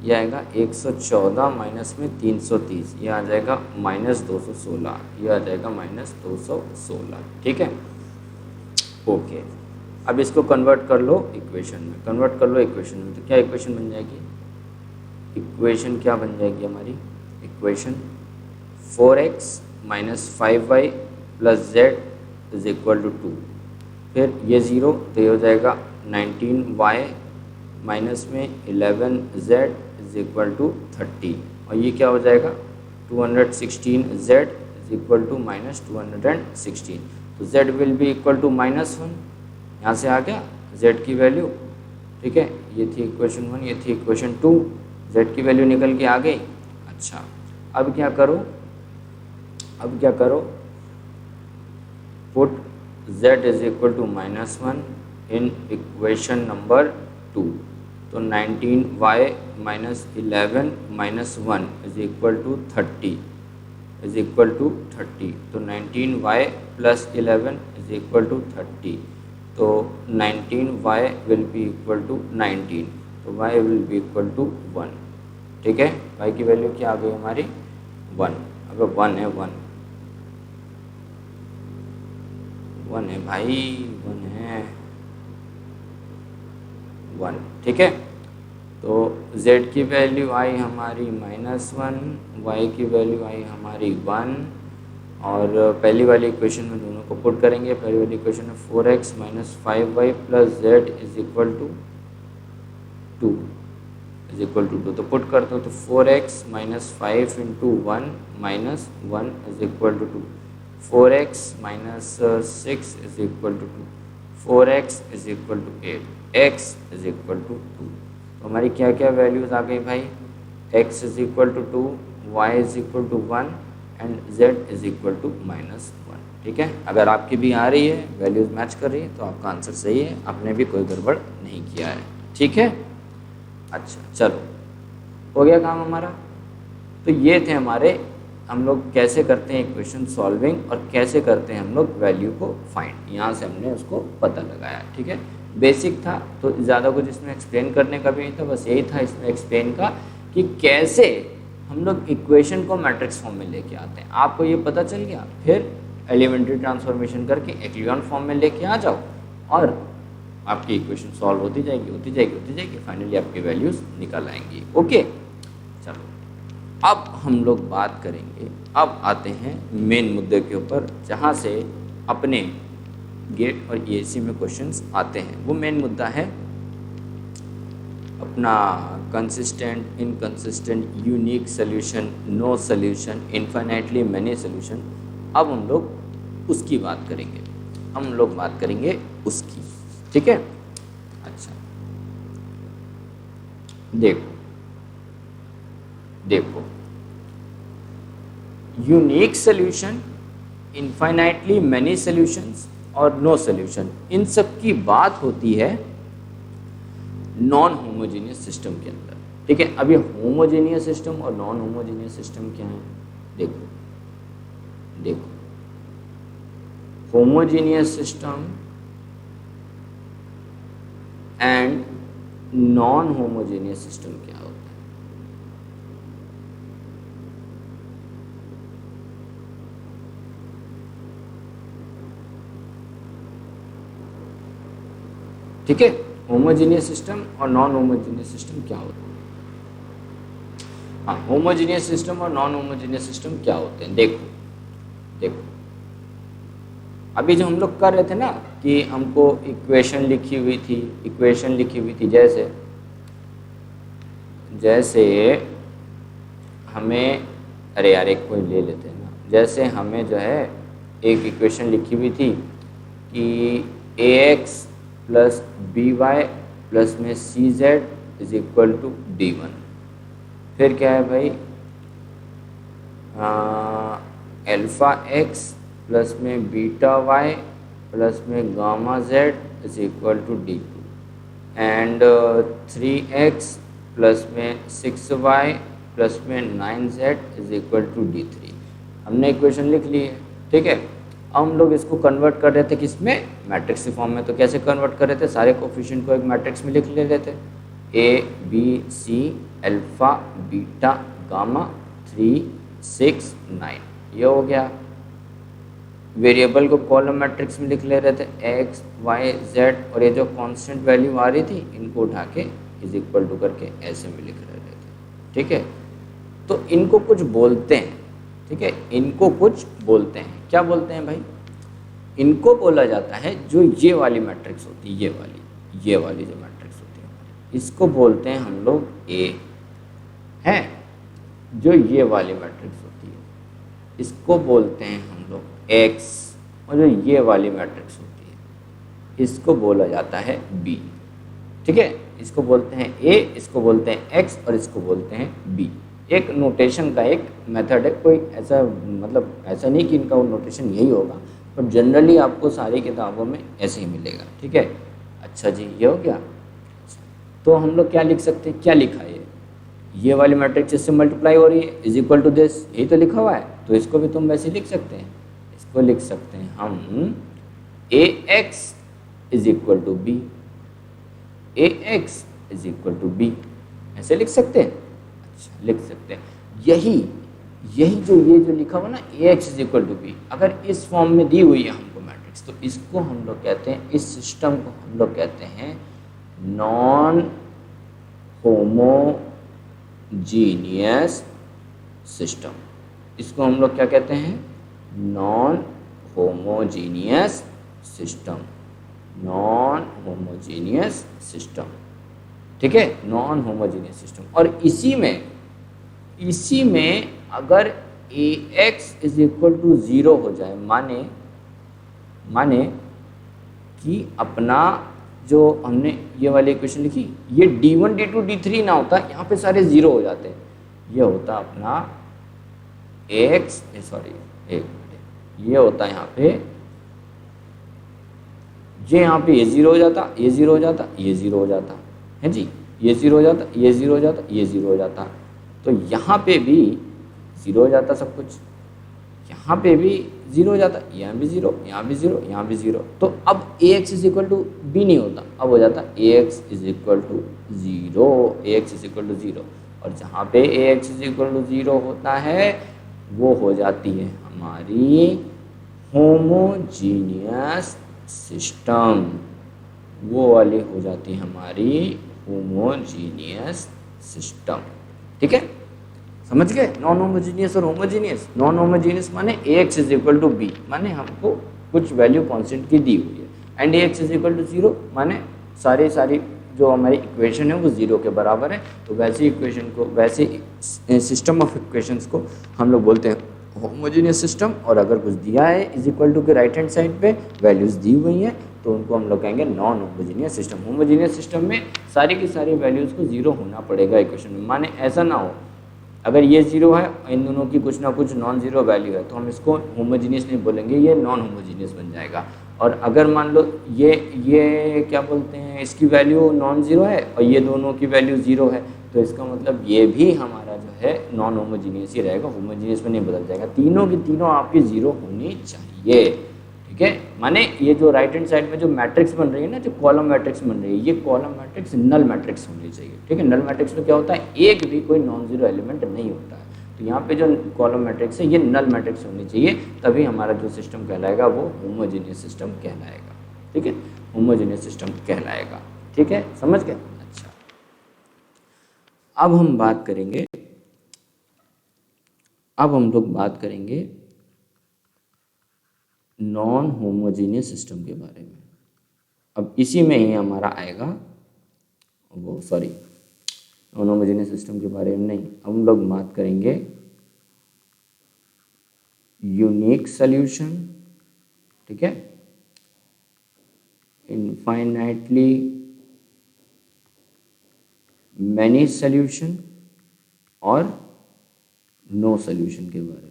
[SPEAKER 1] ये आएगा 114 माइनस में 330, ये आ जाएगा -216, ये आ जाएगा -216, ठीक है। ओके, अब इसको कन्वर्ट कर लो इक्वेशन में, तो क्या इक्वेशन बन जाएगी, इक्वेशन क्या बन जाएगी हमारी, equation 4x minus 5y plus z is equal to 2, फिर ये 0 तो ये हो जाएगा 19y माइनस में 11z इज इक्वल टू 30, और ये क्या हो जाएगा 216z इज इक्वल टू -216, तो z will be equal to -1, यहाँ से आ गया z की वैल्यू, ठीक है। ये थी इक्वेशन 1, ये थी इक्वेशन 2, z की वैल्यू निकल के आ गई। अच्छा, अब क्या करो, put z is equal to -1 in equation number 2, तो 19y minus 11 minus 1 is equal to 30, तो 19y plus 11 is equal to 30, तो 19y will be equal to 19, तो y will be equal to 1, ठीक है। y की वैल्यू क्या आ गई हमारी 1, अब 1 है, 1 है भाई, 1 है 1, ठीक है। तो z की वैल्यू आई हमारी -1, y की वैल्यू आई हमारी 1, और पहली वाली इक्वेशन में दोनों को पुट करेंगे। पहली वाली इक्वेशन में 4x minus 5y plus z is equal to 2, तो पुट करते हो तो 4x minus 5 into 1 minus 1 is equal to 2, 4x minus 6 is equal to 2, 4x is equal to 8, x is equal to 2। तो हमारी क्या क्या वैल्यूज़ आ गई भाई, x is equal to 2, y is equal to 1 and z is equal to -1, ठीक है। अगर आपकी भी आ रही है, वैल्यूज़ मैच कर रही है, तो आपका आंसर सही है, आपने भी कोई गड़बड़ नहीं किया है, ठीक है। अच्छा चलो, हो गया काम हमारा। तो ये थे हमारे, हम लोग कैसे करते हैं इक्वेशन सॉल्विंग और कैसे करते हैं हम लोग वैल्यू को फाइंड, यहाँ से हमने उसको पता लगाया, ठीक है। बेसिक था, तो ज़्यादा कुछ इसमें एक्सप्लेन करने का भी नहीं था, बस यही था इसमें एक्सप्लेन का कि कैसे हम लोग इक्वेशन को मैट्रिक्स फॉर्म में लेके आते हैं। आपको ये पता चल गया, फिर एलिमेंट्री ट्रांसफॉर्मेशन करके एक्लियन फॉर्म में लेके आ जाओ और आपकी इक्वेशन सॉल्व होती जाएगी, फाइनली आपकी वैल्यूज़ निकल आएंगी। ओके चलो, अब हम लोग बात करेंगे, अब आते हैं मेन मुद्दे के ऊपर, जहाँ से अपने गेट और ईएसी में क्वेश्चंस आते हैं। वो मेन मुद्दा है अपना consistent, inconsistent, unique solution, no solution, infinitely many solution. अब हम लोग उसकी बात करेंगे, उसकी, ठीक है। अच्छा देखो unique solution, infinitely many solutions और नो सोल्यूशन, इन सब की बात होती है नॉन होमोजेनियस सिस्टम के अंदर, ठीक है। अब ये होमोजेनियस सिस्टम और नॉन होमोजेनियस सिस्टम क्या है, देखो homogeneous system and non homogeneous system क्या होता है। ठीक है, होमोजेनियस सिस्टम और नॉन होमोजेनियस सिस्टम क्या होता है। हाँ, होमोजेनियस सिस्टम और नॉन होमोजेनियस सिस्टम क्या होते हैं। देखो अभी जो हम लोग कर रहे थे ना कि हमको इक्वेशन लिखी हुई थी, जैसे हमें, अरे यार एक कोई ले लेते हैं ना, जैसे हमें जो है एक इक्वेशन लिखी हुई थी कि ax प्लस by प्लस में cz is equal to d1। फिर क्या है भाई, अल्फ़ा x प्लस में बीटा y प्लस में gamma z is equal to d2। And 3x plus में 6y प्लस में 9z is equal to D3। हमने इक्वेशन लिख ली है, ठीक है। अब हम लोग इसको कन्वर्ट कर रहे थे किसमें, मैट्रिक्स के फॉर्म में। तो कैसे कन्वर्ट कर रहे थे, सारे कोफिशिएंट को एक मैट्रिक्स में लिख ले रहे थे, A B C alpha beta gamma 3 6 9, ये हो गया। वेरिएबल को कॉलम मैट्रिक्स में लिख ले रहे थे x y z, और ये जो कांस्टेंट वैल्यू आ रही थी इनको उठा के इज इक्वल टू करके ऐसे में लिख रहे थे, ठीक है। तो इनको कुछ बोलते हैं, ठीक है, इनको कुछ बोलते हैं। क्या बोलते हैं भाई, इनको बोला जाता है जो ये वाली मैट्रिक्स होती है, ये वाली जो मैट्रिक्स होती है हमारी, इसको बोलते हैं हम लोग A है। जो ये वाली मैट्रिक्स होती है इसको बोलते हैं हम लोग X, और जो ये वाली मैट्रिक्स होती है इसको बोला जाता है B, ठीक है। इसको बोलते हैं A, इसको बोलते हैं X, और इसको बोलते हैं B। एक नोटेशन का एक मेथड है, कोई ऐसा मतलब ऐसा नहीं कि इनका वो नोटेशन यही होगा, पर जनरली आपको सारी किताबों में ऐसे ही मिलेगा, ठीक है। अच्छा जी, ये हो गया। तो हम लोग क्या लिख सकते हैं, क्या लिखा है ये वाली मैट्रिक्स इससे मल्टीप्लाई हो रही है इज इक्वल टू दिस, यही तो लिखा हुआ है। तो इसको भी तुम वैसे लिख सकते हैं, इसको लिख सकते हैं हम AX is equal to B, AX is equal to B, ऐसे लिख सकते हैं। अच्छा, लिख सकते हैं। यही जो ये जो लिखा हुआ ना AX is equal to B, अगर इस फॉर्म में दी हुई है हमको मैट्रिक्स, तो इसको हम लोग कहते हैं, इस सिस्टम को हम लोग कहते हैं नॉन होमोजीनियस सिस्टम। इसको हम लोग क्या कहते हैं, non homogeneous system, non homogeneous system, ठीक है, नॉन होमोजीनियस सिस्टम। और इसी में अगर AX इज इक्वल टू 0 हो जाए, माने कि अपना जो हमने ये वाली इक्वेशन लिखी, ये D1 D2 D3 ना होता, यहाँ पे सारे 0 हो जाते हैं। ये होता अपना AX, सॉरी एक मिनट, ये होता यहाँ पे, यहाँ पे ये 0 हो जाता, ये 0 हो जाता, ये 0 हो जाता है जी, ये 0 हो जाता, ये 0 हो जाता, ये 0 हो जाता। तो यहाँ पे भी 0 हो जाता सब कुछ, यहाँ पे भी 0 हो जाता, यहाँ भी 0, यहाँ भी 0, यहाँ भी 0। तो अब AX is equal to B नहीं होता, अब हो जाता AX is equal to 0, AX is equal to 0। और जहाँ पे AX इज इक्वल टू 0 होता है वो हो जाती है हमारी होमोजीनियस सिस्टम, वो वाली हो जाती है हमारी होमोजीनियस सिस्टम, ठीक है। समझ गए, नॉन होमोजीनियस और होमोजीनियस। नॉन होमोजीनियस माने AX is equal to B, माने हमको कुछ वैल्यू कांस्टेंट की दी हुई है, and AX is equal to 0 माने सारी जो हमारी इक्वेशन है वो 0 के बराबर है। तो वैसे इक्वेशन को, वैसे सिस्टम ऑफ इक्वेशंस को हम लोग बोलते हैं होमोजीनियस सिस्टम। और अगर कुछ दिया है इज इक्वल टू के राइट हैंड साइड पे वैल्यूज दी हुई हैं, तो उनको हम लोग कहेंगे non homogeneous system. Homogeneous system में सारी की सारी वैल्यूज़ को 0 होना पड़ेगा इक्वेशन में, माने ऐसा ना हो अगर ये 0 है, इन दोनों की कुछ ना कुछ नॉन ज़ीरो वैल्यू है, तो हम इसको होमोजीनियस नहीं बोलेंगे, ये नॉन होमोजीनियस बन जाएगा। और अगर मान लो ये क्या बोलते हैं, इसकी वैल्यू नॉन ज़ीरो है और ये दोनों की वैल्यू 0 है, तो इसका मतलब ये भी हमारा जो है नॉन होमोजीनियस ही रहेगा, होमोजीनियस में नहीं बदल जाएगा। तीनों की तीनों आपकी 0 होनी चाहिए, ठीक है। माने ये जो राइट हैंड साइड में जो मैट्रिक्स बन रही है ना, जो कॉलम मैट्रिक्स बन रही है, ये कॉलम मैट्रिक्स नल मैट्रिक्स होनी चाहिए, ठीक है। नल मैट्रिक्स में क्या होता है, एक भी कोई नॉन जीरो एलिमेंट नहीं होता है। तो यहाँ पे जो कॉलम मैट्रिक्स है ये नल मैट्रिक्स होनी चाहिए, तभी हमारा जो सिस्टम कहलाएगा वो होमोजीनियस सिस्टम कहलाएगा, ठीक है, होमोजीनियस सिस्टम कहलाएगा, ठीक है, समझ गए। अच्छा, अब हम लोग बात करेंगे नॉन होमोजीनियस सिस्टम के बारे में। अब इसी में ही हमारा आएगा वो, सॉरी, नॉन होमोजीनियस सिस्टम के बारे में नहीं, हम लोग बात करेंगे यूनिक सॉल्यूशन, ठीक है, इनफाइनाइटली मैनी सॉल्यूशन और नो सॉल्यूशन के बारे में।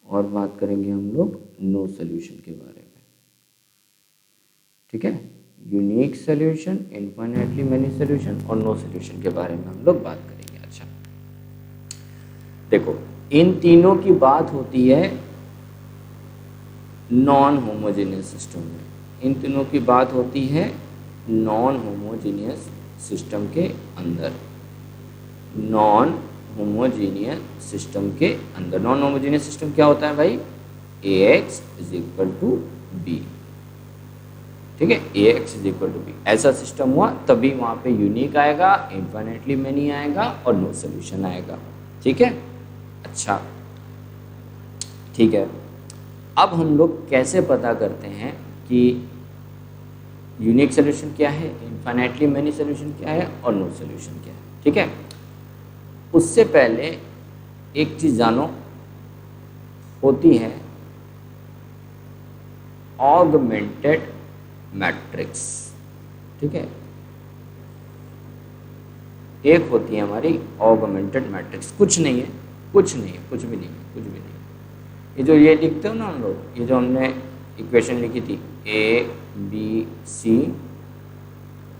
[SPEAKER 1] और बात करेंगे हम लोग नो सॉल्यूशन के बारे में, ठीक है, unique solution, infinitely many solution और नो सोल्यूशन के बारे में हम लोग बात करेंगे। अच्छा देखो, इन तीनों की बात होती है नॉन होमोजेनियस सिस्टम में। इन तीनों की बात होती है नॉन होमोजेनियस सिस्टम के अंदर। नॉन होमोजेनियस सिस्टम के अंदर, नॉन होमोजेनियस सिस्टम क्या होता है भाई? Ax is equal to B. ठीक है, Ax is equal to B, ऐसा सिस्टम हुआ तभी वहाँ पे यूनिक आएगा, इनफाइनाइटली मेनी आएगा और नो सोल्यूशन आएगा। ठीक है, अच्छा ठीक है। अब हम लोग कैसे पता करते हैं कि यूनिक सोल्यूशन क्या है, इनफाइनाइटली मेनी सोल्यूशन क्या है और नो सोल्यूशन क्या है? ठीक है, उससे पहले एक चीज़ जानो, होती है ऑगमेंटेड मैट्रिक्स। ठीक है, एक होती है हमारी ऑगमेंटेड मैट्रिक्स। कुछ नहीं है, कुछ नहीं है, कुछ भी नहीं है, कुछ भी नहीं है। ये जो ये लिखते हो ना हम लोग, ये जो हमने इक्वेशन लिखी थी ABC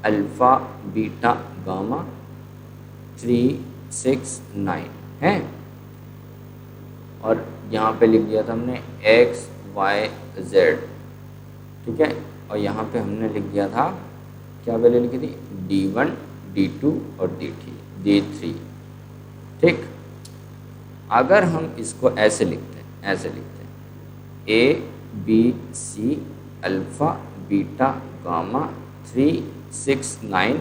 [SPEAKER 1] अल्फ़ा बीटा गामा 3 6 9 है, और यहाँ पे लिख दिया था हमने X Y Z। ठीक है, और यहाँ पे हमने लिख दिया था, क्या वैल्यू लिखी थी? D1 D2 और D3। ठीक, अगर हम इसको ऐसे लिखते हैं, ऐसे लिखते हैं ABC अल्फ़ा बीटा गामा 3 6 9,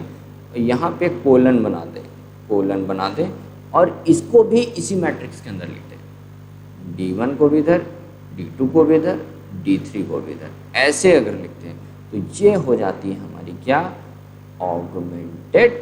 [SPEAKER 1] यहाँ पे कोलन बना दें, कोलन बना दें, और इसको भी इसी मैट्रिक्स के अंदर लिख दें। D1 को भी इधर, D2 को भी इधर, D3 को भी इधर, ऐसे अगर लिखते हैं तो ये हो जाती है हमारी क्या? Augmented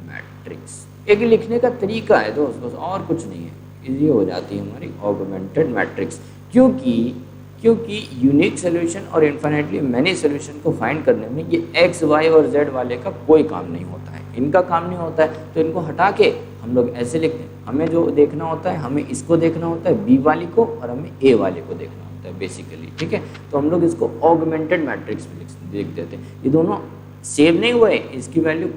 [SPEAKER 1] matrix. एक लिखने का तरीका है दोस्त, बस और कुछ नहीं है। ये हो जाती है हमारी ऑगमेंटेड मैट्रिक्स। क्योंकि यूनिक सोल्यूशन और इनफाइनाइटली मैनी सोल्यूशन को फाइंड करने में ये X Y और Z वाले का कोई काम नहीं होता है, इनका काम नहीं होता है। तो इनको हटा के हम लोग ऐसे लिखते हैं। हमें जो देखना होता है, हमें इसको देखना होता है B वाली को, और हमें A वाले को देखना होता है बेसिकली। ठीक है, तो हम लोग इसको ऑगमेंटेड मैट्रिक्स में लिख देते हैं। ये दोनों सेम नहीं हुए, इसकी वैल्यू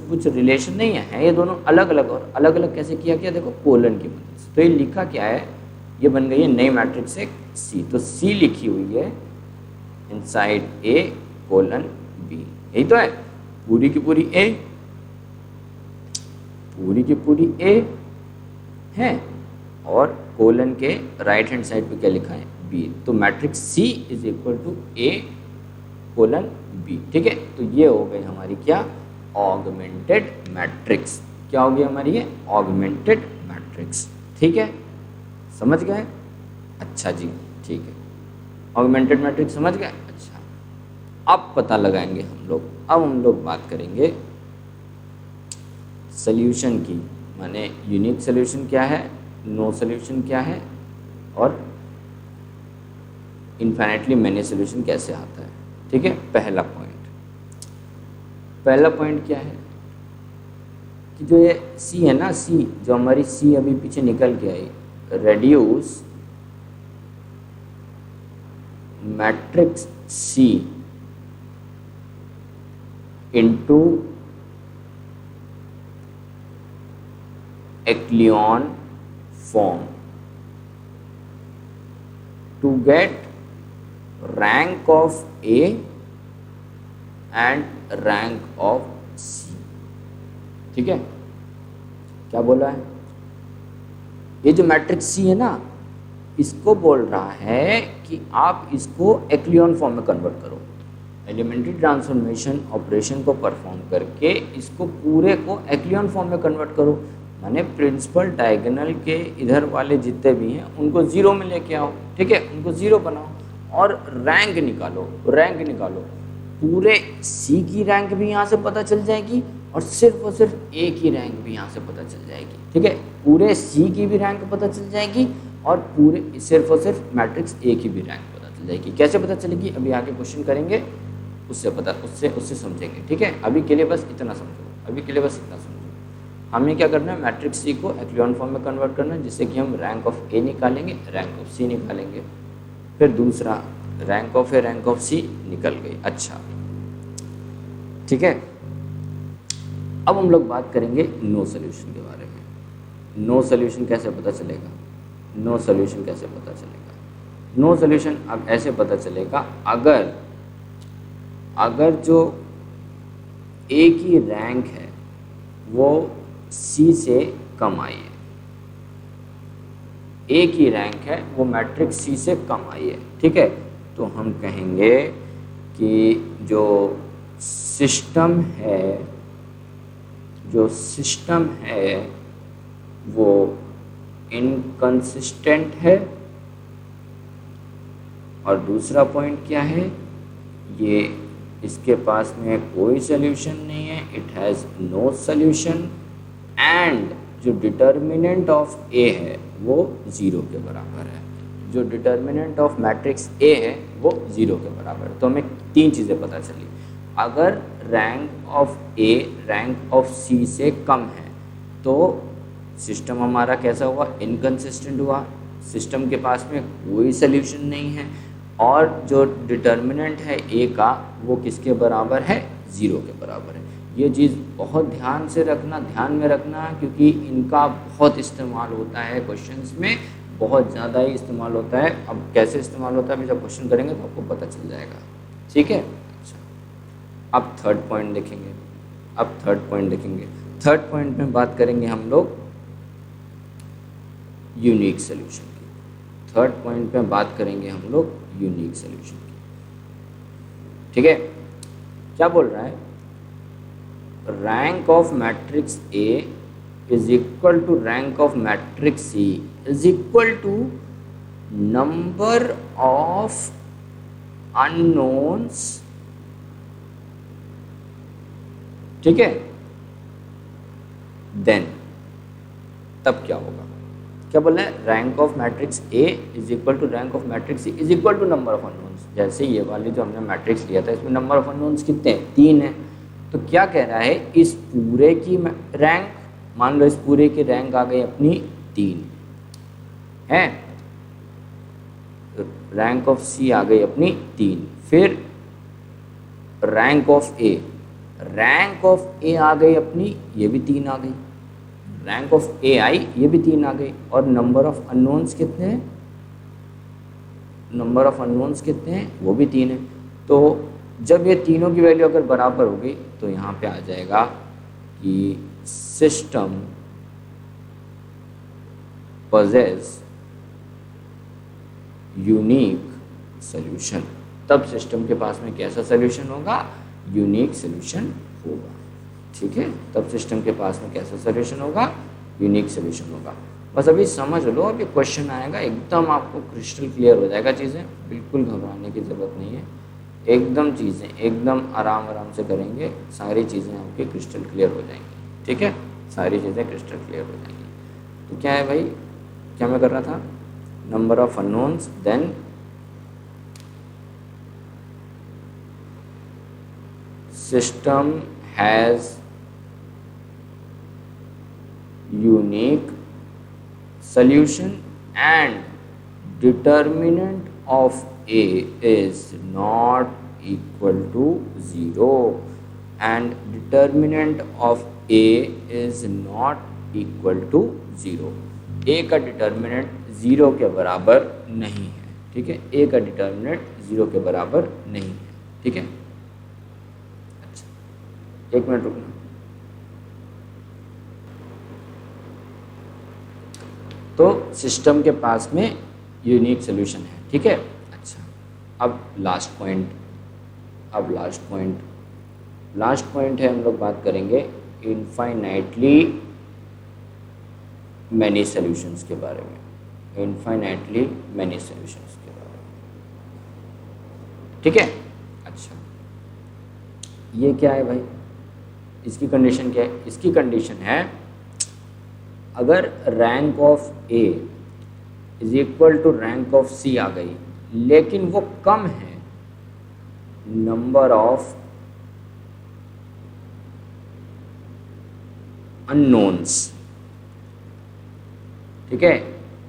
[SPEAKER 1] कुछ रिलेशन नहीं है, ये दोनों अलग अलग। और अलग अलग कैसे किया गया? देखो कोलन की मदद से। तो ये लिखा क्या है? ये बन गई है नई मैट्रिक्स एक C। तो C लिखी हुई है इनसाइड A कोलन B। यही तो है, पूरी की पूरी A, पूरी की पूरी A है, और कोलन के राइट हैंड साइड पे क्या लिखा है? B। तो matrix C is equal to A colon B। ठीक है, तो ये हो गई हमारी क्या? Augmented matrix. क्या हो गई हमारी? ये ऑगमेंटेड मैट्रिक्स। ठीक है, समझ गए? अच्छा जी, ठीक है, ऑगमेंटेड मैट्रिक्स समझ गए। अच्छा, अब पता लगाएंगे हम लोग। अब हम लोग बात करेंगे सॉल्यूशन की, माने यूनिक सॉल्यूशन क्या है, नो सॉल्यूशन क्या है, और इनफाइनाइटली मैनी सॉल्यूशन कैसे आता है। ठीक है, पहला पॉइंट क्या है कि जो ये C है ना, C जो हमारी C अभी पीछे निकल के आई, reduce matrix C into echelon form to get rank of A and rank of C। ठीक है, क्या बोला है? ये जो मैट्रिक्स C है ना, इसको बोल रहा है कि आप इसको एक्लियन फॉर्म में कन्वर्ट करो, एलिमेंट्री ट्रांसफॉर्मेशन ऑपरेशन को परफॉर्म करके इसको पूरे को एक्लियन फॉर्म में कन्वर्ट करो। माने प्रिंसिपल डायगोनल के इधर वाले जितने भी हैं उनको जीरो में लेके आओ। ठीक है, उनको जीरो बनाओ और रैंक निकालो। पूरे C की रैंक भी यहाँ से पता चल जाएगी और सिर्फ A की रैंक भी यहाँ से पता चल जाएगी। ठीक है, पूरे C की भी रैंक पता चल जाएगी और पूरे सिर्फ मैट्रिक्स A की भी रैंक पता चल जाएगी। कैसे पता चलेगी? अभी आगे क्वेश्चन करेंगे, उससे समझेंगे। ठीक है, अभी के लिए बस इतना समझो। हमें क्या करना है? मैट्रिक्स C को एक्लियन फॉर्म में कन्वर्ट करना है, जिससे कि हम रैंक ऑफ A निकालेंगे, रैंक ऑफ C निकालेंगे, फिर दूसरा rank of A rank of C निकल गई। अच्छा, ठीक है। अब हम लोग बात करेंगे नो सोल्यूशन के बारे में। नो सोल्यूशन कैसे पता चलेगा? नो सोल्यूशन कैसे पता चलेगा? नो सोल्यूशन अब ऐसे पता चलेगा, अगर जो ए की रैंक है वो सी से कम आई है, ए की रैंक है वो मैट्रिक्स सी से कम आई है, ठीक है, तो हम कहेंगे कि जो सिस्टम है वो इनकंसिस्टेंट है। और दूसरा पॉइंट क्या है, ये इसके पास में कोई सोल्यूशन नहीं है, it has no solution, and जो डिटर्मिनेंट ऑफ ए है वो ज़ीरो के बराबर है। जो डिटर्मिनेंट ऑफ मैट्रिक्स ए है वो ज़ीरो के बराबर है। तो हमें तीन चीज़ें पता चली। अगर rank of A rank of C से कम है तो सिस्टम हमारा कैसा हुआ? इनकंसिस्टेंट हुआ, सिस्टम के पास में कोई सोल्यूशन नहीं है, और जो डिटर्मिनेंट है ए का वो किसके बराबर है? ज़ीरो के बराबर है। ये चीज़ बहुत ध्यान में रखना, क्योंकि इनका बहुत इस्तेमाल होता है क्वेश्चंस में, बहुत ज़्यादा ही इस्तेमाल होता है। अब कैसे इस्तेमाल होता है अभी जब क्वेश्चन करेंगे तो आपको पता चल जाएगा, ठीक है। अच्छा, अब थर्ड पॉइंट देखेंगे। थर्ड पॉइंट में बात करेंगे हम लोग यूनिक सोल्यूशन की। थर्ड पॉइंट में बात करेंगे हम लोग यूनिक सोल्यूशन की, ठीक है। क्या बोल रहा है? Rank of matrix A is equal to rank of matrix C is equal to number of unknowns, ठीक है। देन तब क्या होगा? क्या बोल रहे हैं? Rank of matrix A is equal to rank of matrix C is equal to number of unknowns. जैसे ये वाली जो हमने मैट्रिक्स लिया था इसमें नंबर ऑफ अननोन्स कितने हैं? 3 है। तो क्या कह रहा है? इस पूरे की रैंक, मान लो इस पूरे की रैंक आ गई अपनी 3 है, रैंक ऑफ सी आ गई अपनी 3, फिर रैंक ऑफ ए आ गई अपनी, ये भी 3 आ गई, रैंक ऑफ ए आई, ये भी 3 आ गई, और नंबर ऑफ अननोन्स कितने हैं? वो भी 3 है। तो जब ये तीनों की वैल्यू अगर बराबर होगी तो यहाँ पे आ जाएगा कि सिस्टम possess यूनिक सोल्यूशन। तब सिस्टम के पास में कैसा सोल्यूशन होगा? यूनिक सोल्यूशन होगा, ठीक है। तब सिस्टम के पास में कैसा सोल्यूशन होगा? यूनिक सोल्यूशन होगा। बस अभी समझ लो, अभी क्वेश्चन आएगा एकदम आपको क्रिस्टल क्लियर हो जाएगा चीज़ें, बिल्कुल घबराने की ज़रूरत नहीं है। एकदम चीज़ें एकदम आराम से करेंगे, सारी चीज़ें आपकी क्रिस्टल क्लियर हो जाएंगी, ठीक है। सारी चीज़ें क्रिस्टल क्लियर हो जाएंगी। तो क्या है भाई, क्या मैं कर रहा था? Number of unknowns, then system has unique solution and determinant of A is not equal to 0 and determinant of A is not equal to 0। A का डिटर्मिनेंट 0 के बराबर नहीं है, ठीक है। A का डिटर्मिनेंट 0 के बराबर नहीं है, ठीक है। अच्छा, 1 मिनट रुकना। तो सिस्टम के पास में यूनिक सोल्यूशन है, ठीक है। अच्छा, अब लास्ट पॉइंट है, हम लोग बात करेंगे इनफाइनाइटली मैनी सॉल्यूशंस के बारे में। ठीक है। अच्छा, ये क्या है भाई? इसकी कंडीशन क्या है? इसकी कंडीशन है अगर rank of A is equal to rank of C आ गई, लेकिन वो कम है नंबर ऑफ अननोन्स, ठीक है,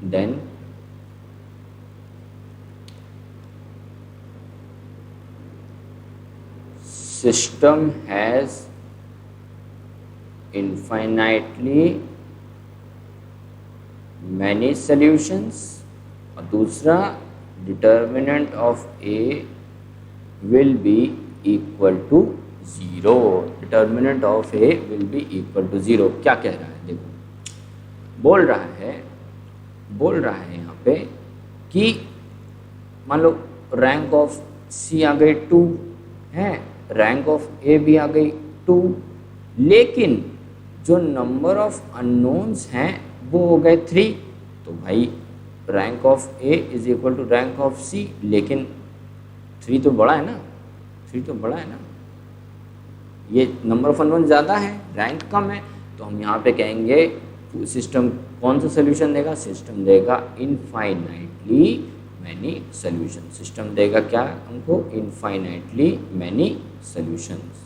[SPEAKER 1] then system has infinitely many solutions, और दूसरा determinant of A will be equal to zero. Determinant of A will be equal to zero. क्या कह रहा है, देखो बोल रहा है यहाँ पे कि मान लो रैंक ऑफ सी आ गई 2 है, रैंक ऑफ ए भी आ गई 2, लेकिन जो नंबर ऑफ अननोन्स हैं वो हो गए 3। तो भाई rank of A is equal to rank of C, लेकिन 3 तो बड़ा है ना, 3 तो बड़ा है ना, ये नंबर ऑफ अननोन ज़्यादा है, रैंक कम है। तो हम यहाँ पे कहेंगे सिस्टम कौन सा सोल्यूशन देगा, सिस्टम देगा इनफाइनाइटली मैनी सोल्यूशन। सिस्टम देगा क्या हमको, इनफाइनाइटली मैनी सोल्यूशंस।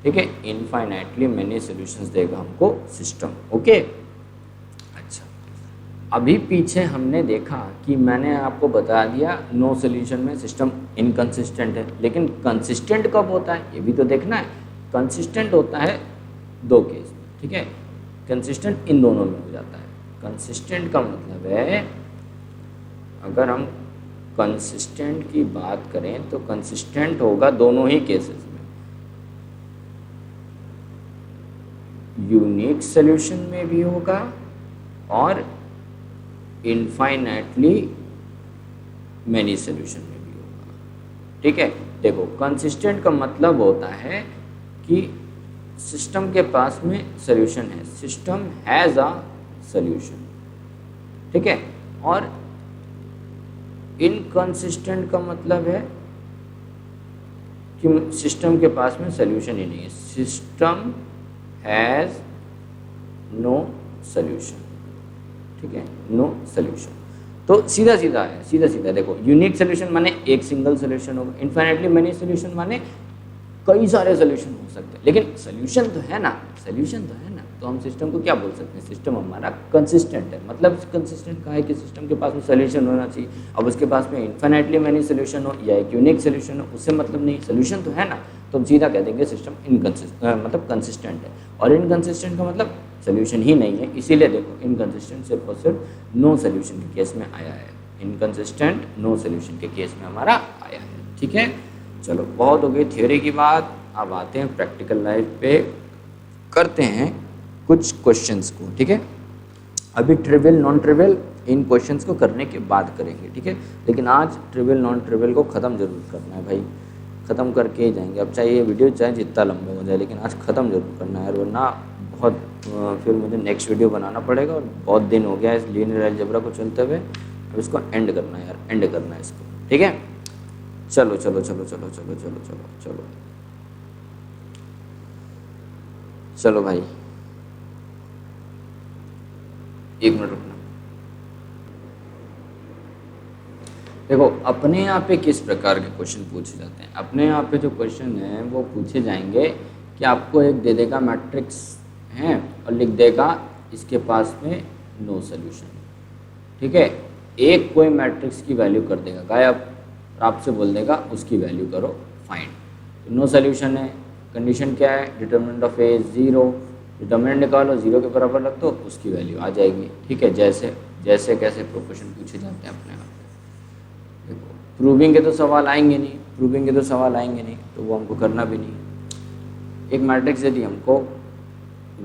[SPEAKER 1] ठीक है, इनफाइनाइटली मैनी सोल्यूशंस देगा हमको सिस्टम। ओके, अच्छा, अभी पीछे हमने देखा कि मैंने आपको बता दिया नो सोल्यूशन में सिस्टम इनकंसिस्टेंट है, लेकिन कंसिस्टेंट कब होता है ये भी तो देखना है। कंसिस्टेंट होता है 2 केस में, ठीक है, कंसिस्टेंट इन दोनों में हो जाता है। कंसिस्टेंट का मतलब है, अगर हम कंसिस्टेंट की बात करें तो कंसिस्टेंट होगा दोनों ही केसेस में, यूनिक सॉल्यूशन में भी होगा और इनफाइनाइटली मैनी सॉल्यूशन में भी होगा। ठीक है, देखो कंसिस्टेंट का मतलब होता है कि सिस्टम के पास में सॉल्यूशन है, सिस्टम हैज़ अ सॉल्यूशन। ठीक है, और इनकंसिस्टेंट का मतलब है कि सिस्टम के पास में सॉल्यूशन ही नहीं है, सिस्टम हैज़ नो सॉल्यूशन। ठीक है, नो सॉल्यूशन। तो सीधा सीधा है, सीधा सीधा देखो, यूनिक सॉल्यूशन माने एक सिंगल सॉल्यूशन होगा, इनफाइनाइटली मैनी सॉल्यूशन माने कई सारे सॉल्यूशन हो सकते हैं, लेकिन सॉल्यूशन तो है ना, सॉल्यूशन तो है ना। तो हम सिस्टम को क्या बोल सकते हैं, सिस्टम हमारा कंसिस्टेंट है। मतलब कंसिस्टेंट का है कि सिस्टम के पास में सॉल्यूशन होना चाहिए। अब उसके पास में इनफाइनाइटली मैनी सॉल्यूशन हो या एक यूनिक सॉल्यूशन हो, उससे मतलब नहीं, सॉल्यूशन तो है ना। तो हम सीधा कह देंगे सिस्टम मतलब कंसिस्टेंट है। और इनकंसिस्टेंट का मतलब सॉल्यूशन ही नहीं है, इसीलिए देखो इनकंसिस्टेंट सिर्फ और सिर्फ नो सॉल्यूशन के केस में आया है। इनकंसिस्टेंट नो सॉल्यूशन के केस में हमारा आया है। ठीक है, चलो बहुत हो गई थ्योरी की बात, अब आते हैं प्रैक्टिकल लाइफ पे, करते हैं कुछ क्वेश्चंस को। ठीक है, अभी ट्रिवियल नॉन ट्रिवियल इन क्वेश्चंस को करने के बाद करेंगे। ठीक है, लेकिन आज ट्रिवियल नॉन ट्रिवियल को ख़त्म जरूर करना है भाई, ख़त्म करके ही जाएंगे। अब चाहे ये वीडियो चाहे जितना लंबा हो जाए, लेकिन आज ख़त्म जरूर करना है, वरना बहुत फिर मुझे नेक्स्ट वीडियो बनाना पड़ेगा और बहुत दिन हो गया इस लीनियर अलजेब्रा को चलते हुए। अब इसको एंड करना है यार, एंड करना है इसको। ठीक है, चलो चलो चलो चलो चलो चलो चलो चलो चलो भाई, 1 मिनट रुकना। देखो अपने यहाँ पे किस प्रकार के क्वेश्चन पूछे जाते हैं। अपने यहाँ पे जो क्वेश्चन है वो पूछे जाएंगे कि आपको एक दे देगा मैट्रिक्स है और लिख देगा इसके पास में नो सॉल्यूशन। ठीक है, एक कोई मैट्रिक्स की वैल्यू कर देगा गायब और आपसे बोल देगा उसकी वैल्यू करो फाइंड। तो नो सॉल्यूशन है, कंडीशन क्या है, डिटर्मिनेंट ऑफ ए 0, डिटर्मिनेंट निकालो 0 के बराबर रख दो, उसकी वैल्यू आ जाएगी। ठीक है, जैसे जैसे कैसे प्रोपोर्शन पूछे जाते हैं अपने यहाँ पे। देखो प्रूविंग के तो सवाल आएंगे नहीं, प्रूविंग के तो सवाल आएंगे नहीं, तो वो हमको करना भी नहीं। एक मैट्रिक्स यदि हमको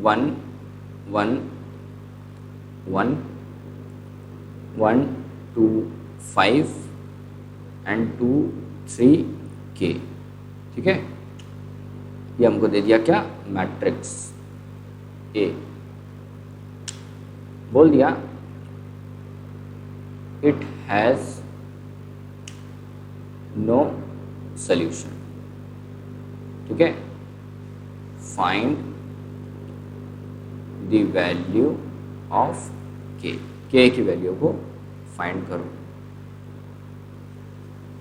[SPEAKER 1] 1 1 1 1 2 5 एंड 2 3 k, ठीक है, ये हमको दे दिया क्या, मैट्रिक्स ए। बोल दिया इट हैज नो सॉल्यूशन। ठीक है, फाइंड द वैल्यू ऑफ के की वैल्यू को फाइंड करो,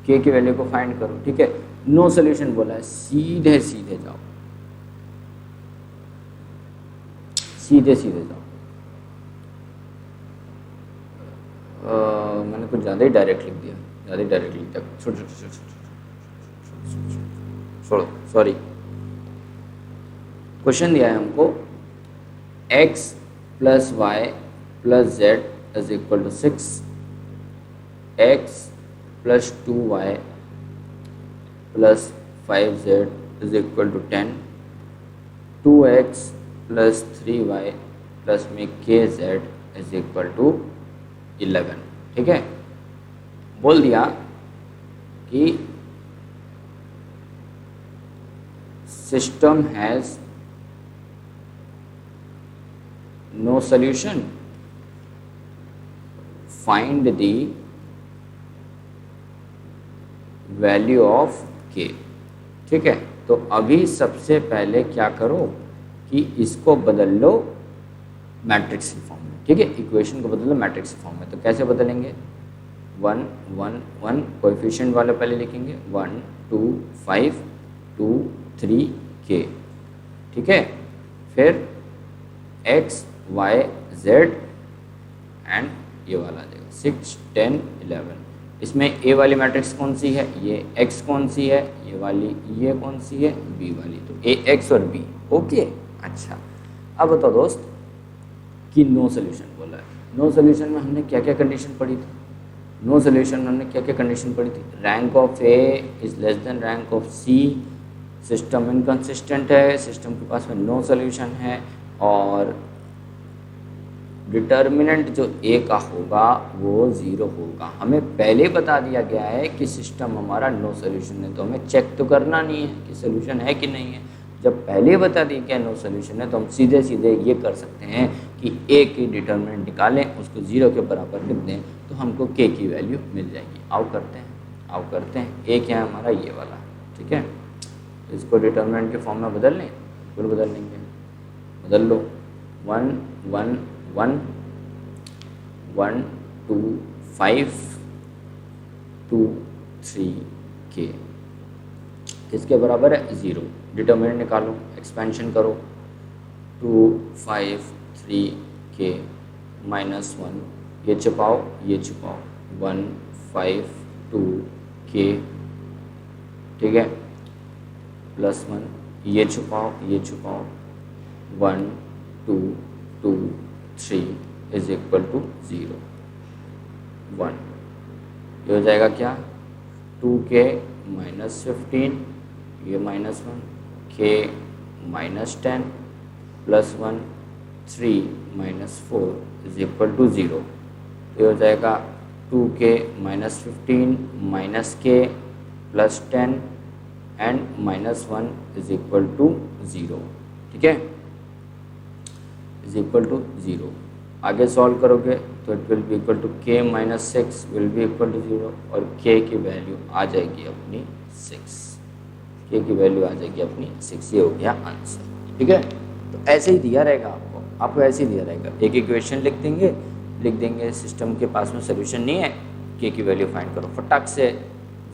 [SPEAKER 1] के की वैल्यू को फाइंड करो। ठीक है, नो सॉल्यूशन बोला है, सीधे सीधे जाओ, सीधे सीधे जाओ। मैंने कुछ ज़्यादा ही डायरेक्ट लिख दिया, ज़्यादा ही डायरेक्ट लिख दिया। छोड़ छोड़ छोड़ छोड़ छोड़ छोड़ छोड़ छोड़। छोड़ो, सॉरी, क्वेश्चन दिया है हमको x plus y plus z is equal to 6, x plus 2y plus 5z is equal to 10, 2x plus 3y plus में kz इज इक्वल टू 11। ठीक है, बोल दिया कि system has no solution, find the value of k। ठीक है, तो अभी सबसे पहले क्या करो कि इसको बदल लो मैट्रिक्स फॉर्म में। ठीक है, इक्वेशन को बदल लो मैट्रिक्स फॉर्म में। तो कैसे बदलेंगे, 1 1 1 कोएफिशिएंट वाले पहले लिखेंगे, 1 2 5 2 3 k। ठीक है, फिर x y z एंड ये वाला आ जाएगा 6 10 11। इसमें a वाली मैट्रिक्स कौन सी है, ये x कौन सी है, ये वाली, ये कौन सी है, b वाली, तो a x और b। ओके, अच्छा अब बताओ दोस्त कि नो सोल्यूशन बोला है। नो सोल्यूशन में हमने क्या क्या कंडीशन पढ़ी थी, नो सोल्यूशन में हमने क्या क्या कंडीशन पढ़ी थी, rank of a is less than rank of c, system inconsistent है, सिस्टम के पास में नो सोल्यूशन है, और डिटर्मिनेंट जो a का होगा वो 0 होगा। हमें पहले बता दिया गया है कि सिस्टम हमारा नो सोल्यूशन है, तो हमें चेक तो करना नहीं है कि सोल्यूशन है कि नहीं है। जब पहले बता दिया गया नो सोल्यूशन है तो हम सीधे सीधे ये कर सकते हैं कि a की डिटर्मिनेंट निकालें, उसको 0 के बराबर लिख दें, तो हमको k की वैल्यू मिल जाएगी। आओ करते हैं, a क्या है हमारा, ये वाला। ठीक है, तो इसको डिटर्मिनेंट के फॉर्म में बदल लें, बिल्कुल बदल लेंगे, बदल लो। 1 1 1 1 2 5 2 3 k किसके बराबर है, 0। डिटर्मिनेंट निकालो, एक्सपेंशन करो, 2 5 3 k माइनस 1, ये छुपाओ 1 5 2 k। ठीक है, प्लस 1, ये छुपाओ 1 2 2 3 इज इक्वल टू 0 1। ये हो जाएगा क्या, 2k माइनस 15, ये minus 1, k minus 10 plus 1 3 minus 4 is equal to 0। ये हो जाएगा 2k minus 15 minus k plus 10 and minus 1 is equal to 0। ठीक है, इज इक्वल टू 0। आगे सॉल्व करोगे तो it will be equal to k minus 6 will be equal to 0, और k की वैल्यू आ जाएगी अपनी 6, k की वैल्यू आ जाएगी अपनी 6। ये हो गया आंसर। ठीक है, तो ऐसे ही दिया रहेगा आपको ऐसे ही दिया रहेगा, एक इक्वेशन लिख देंगे, सिस्टम के पास में सोल्यूशन नहीं है, k की वैल्यू फाइंड करो, फटाक से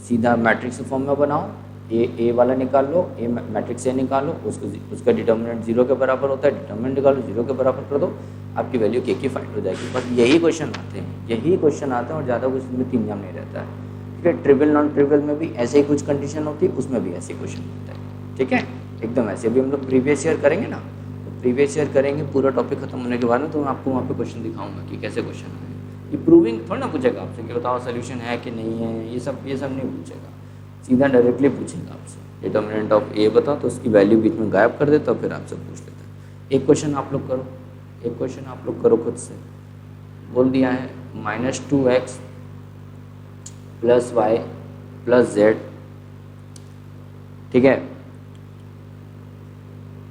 [SPEAKER 1] सीधा मैट्रिक्स फॉर्म में बनाओ, ए वाला निकाल लो, ए मैट्रिक्स ए निकालो, उसका डिटर्मिनेंट 0 के बराबर होता है, डिटर्मिनेंट निकालो 0 के बराबर कर दो, आपकी वैल्यू के की फाइंड हो जाएगी। बस यही क्वेश्चन आते हैं, और ज़्यादा कुछ में 3 नहीं रहता है। ठीक है, ट्रिवियल नॉन ट्रिवियल में भी ऐसे ही कुछ कंडीशन होती है, उसमें भी ऐसे क्वेश्चन होता है। ठीक है, एकदम ऐसे भी हम लोग प्रीवियस ईयर करेंगे ना, तो प्रीवियस ईयर करेंगे, पूरा टॉपिक खत्म होने के बाद में तो मैं आपको वहाँ पे क्वेश्चन दिखाऊंगा कि कैसे क्वेश्चन है। ये प्रूविंग थोड़ा ना पूछेगा आपसे कि बताओ सोल्यूशन है कि नहीं है, ये सब नहीं पूछेगा, सीधा डायरेक्टली पूछेगा आपसे डिटर्मिनेंट ऑफ ए बताओ, तो उसकी वैल्यू बीच में गायब कर देता, फिर आपसे पूछ लेता है। एक क्वेश्चन आप लोग करो खुद से। बोल दिया है -2x plus y plus Z, ठीक है,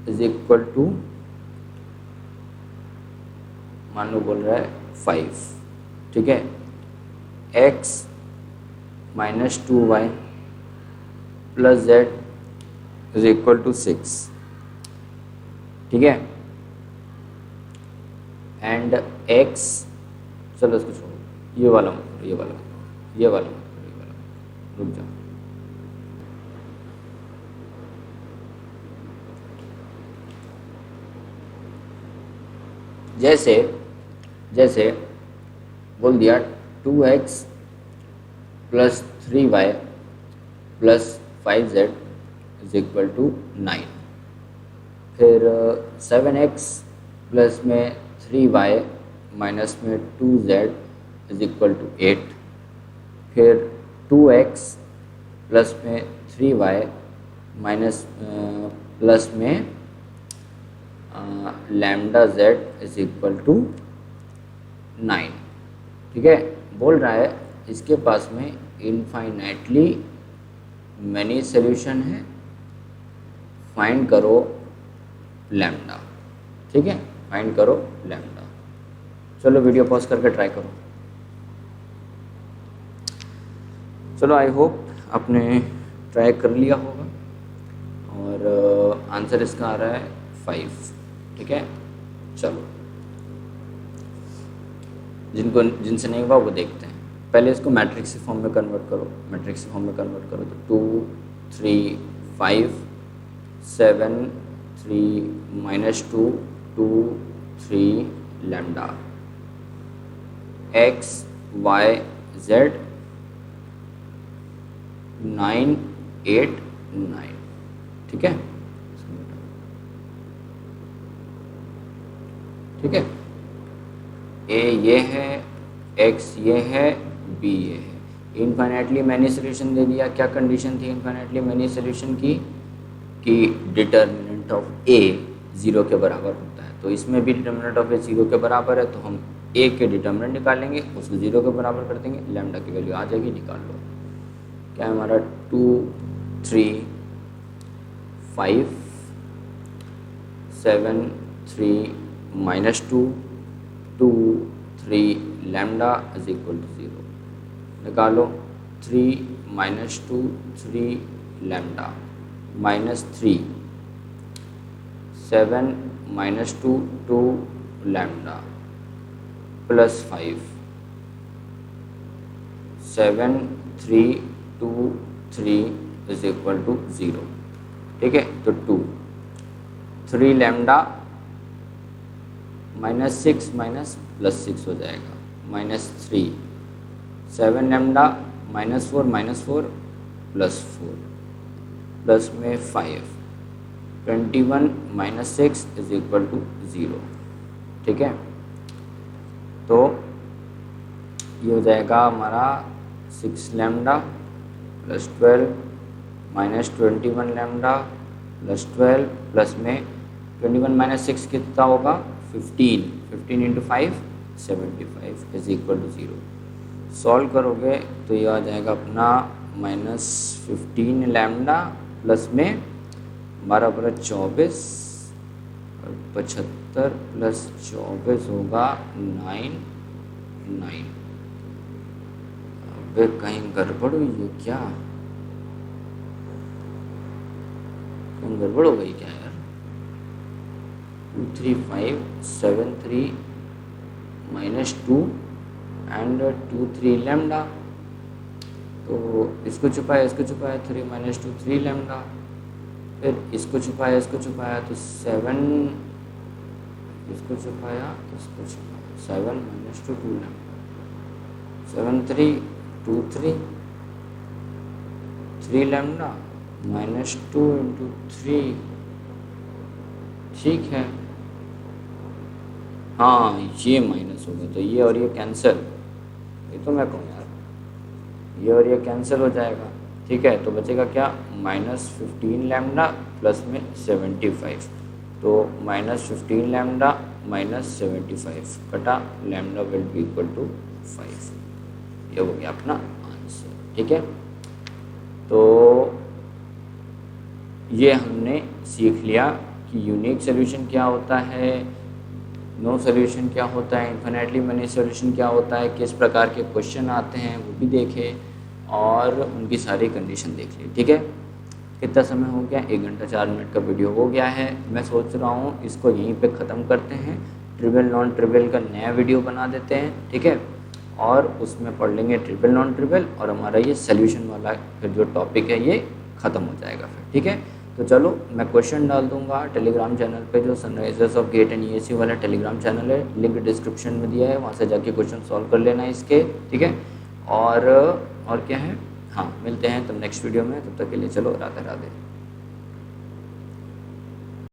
[SPEAKER 1] इज इक्वल टू, मान लो बोल रहा है 5। ठीक है, x minus 2y plus z is equal to 6। ठीक है, एंड x, चलो इसको छोड़ो, ये वाला रुक जाओ। जैसे बोल दिया 2x plus 3y plus 5z is equal to 9। फिर 7x प्लस में 3y माइनस में 2z इज इक्वल टू 8। फिर 2x प्लस में 3y माइनस प्लस में lambda z is equal to 9। ठीक है, बोल रहा है इसके पास में इनफाइनाइटली मैनी सॉल्यूशन है, फाइंड करो लैम्डा। ठीक है, फाइंड करो लैम्डा। चलो वीडियो पॉज करके ट्राई करो। चलो आई होप आपने ट्राई कर लिया होगा और आंसर इसका आ रहा है 5। ठीक है, चलो जिनसे नहीं हुआ वो देखते हैं। पहले इसको मैट्रिक्स फॉर्म में कन्वर्ट करो। मैट्रिक्स फॉर्म में कन्वर्ट करो तो 2 3 5 7 3 minus 2 2 3 lambda x y z 9 8 9। ठीक है, ठीक है, a ये है, x ये है, b ये है। इनफाइनाइटली मैनी सोल्यूशन दे दिया। क्या कंडीशन थी इनफाइनाइटली मैनी सोल्यूशन की कि डिटर्मिनेंट ऑफ a 0 के बराबर होता है। तो इसमें भी डिटर्मिनेंट ऑफ a 0 के बराबर है, तो हम a के डिटर्मिनेंट निकालेंगे, उसको 0 के बराबर कर देंगे, लैम्डा की वैल्यू आ जाएगी, निकाल लो। क्या है हमारा 2 3 5 7 3 minus 2 2 3 lambda is equal to 0। निकालो 3 minus 2 3 lambda minus 3 7 minus 2 2 lambda plus 5 7 3 2 3 is equal to 0। ठीक है, तो 2 3 लैम्डा माइनस 6 माइनस प्लस 6 हो जाएगा minus 3 7 lambda minus 4 plus 4 plus में 5 21 माइनस 6 इज इक्वल टू 0। ठीक है, तो ये हो जाएगा हमारा 6 lambda plus 12 minus 21 lambda plus 12 plus में 21 माइनस 6 कितना होगा 15 15 into 5 75 is equal to 0। Solve करोगे तो ये आ जाएगा अपना माइनस 15 लैम्डा प्लस में हमारा पूरा 24 और 75 प्लस 24 होगा 9 9। अबे कहीं गड़बड़ हुई है क्या? कहीं गड़बड़ हो गई क्या यार? 2 3 5 7 3 माइनस 2 एंड 2 3 लैम्डा। तो इसको छुपाया 3 माइनस 2 3 लैम्डा। फिर इसको छुपाया तो 7 इसको छुपाया 7 minus 2 2 lambda 7 3 2 3 3 lambda minus 2 into 3। ठीक है, हाँ ये माइनस हो गया तो ये और ये कैंसिल। ये तो मैं कहूँ यार, ये और ये कैंसिल हो जाएगा। ठीक है, तो बचेगा क्या माइनस 15 लैम्डा प्लस में 75। तो माइनस 15 लैम्डा माइनस 75 कटा lambda will be equal to 5। ये हो गया अपना आंसर। ठीक है, तो ये हमने सीख लिया कि यूनिक सोल्यूशन क्या होता है, नो सोल्यूशन क्या होता है, इन्फिनिटली मैनी सोल्यूशन क्या होता है, किस प्रकार के क्वेश्चन आते हैं वो भी देखे और उनकी सारी कंडीशन देख ली। ठीक है, कितना समय हो गया? 1 घंटा 4 मिनट का वीडियो हो गया है। मैं सोच रहा हूँ इसको यहीं पे ख़त्म करते हैं, ट्रिवियल नॉन ट्रिवियल का नया वीडियो बना देते हैं। ठीक है, और उसमें पढ़ लेंगे ट्रिवियल नॉन ट्रिवियल और हमारा ये सोल्यूशन वाला फिर जो टॉपिक है ये ख़त्म हो जाएगा फिर। ठीक है, तो चलो मैं क्वेश्चन डाल दूंगा टेलीग्राम चैनल पे, जो Sunrisers of gate and EAC वाला टेलीग्राम चैनल है, लिंक डिस्क्रिप्शन में दिया है, वहाँ से जाके क्वेश्चन सॉल्व कर लेना इसके। ठीक है, और क्या है, हाँ मिलते हैं तब नेक्स्ट वीडियो में। तब तक के लिए चलो राधे राधे।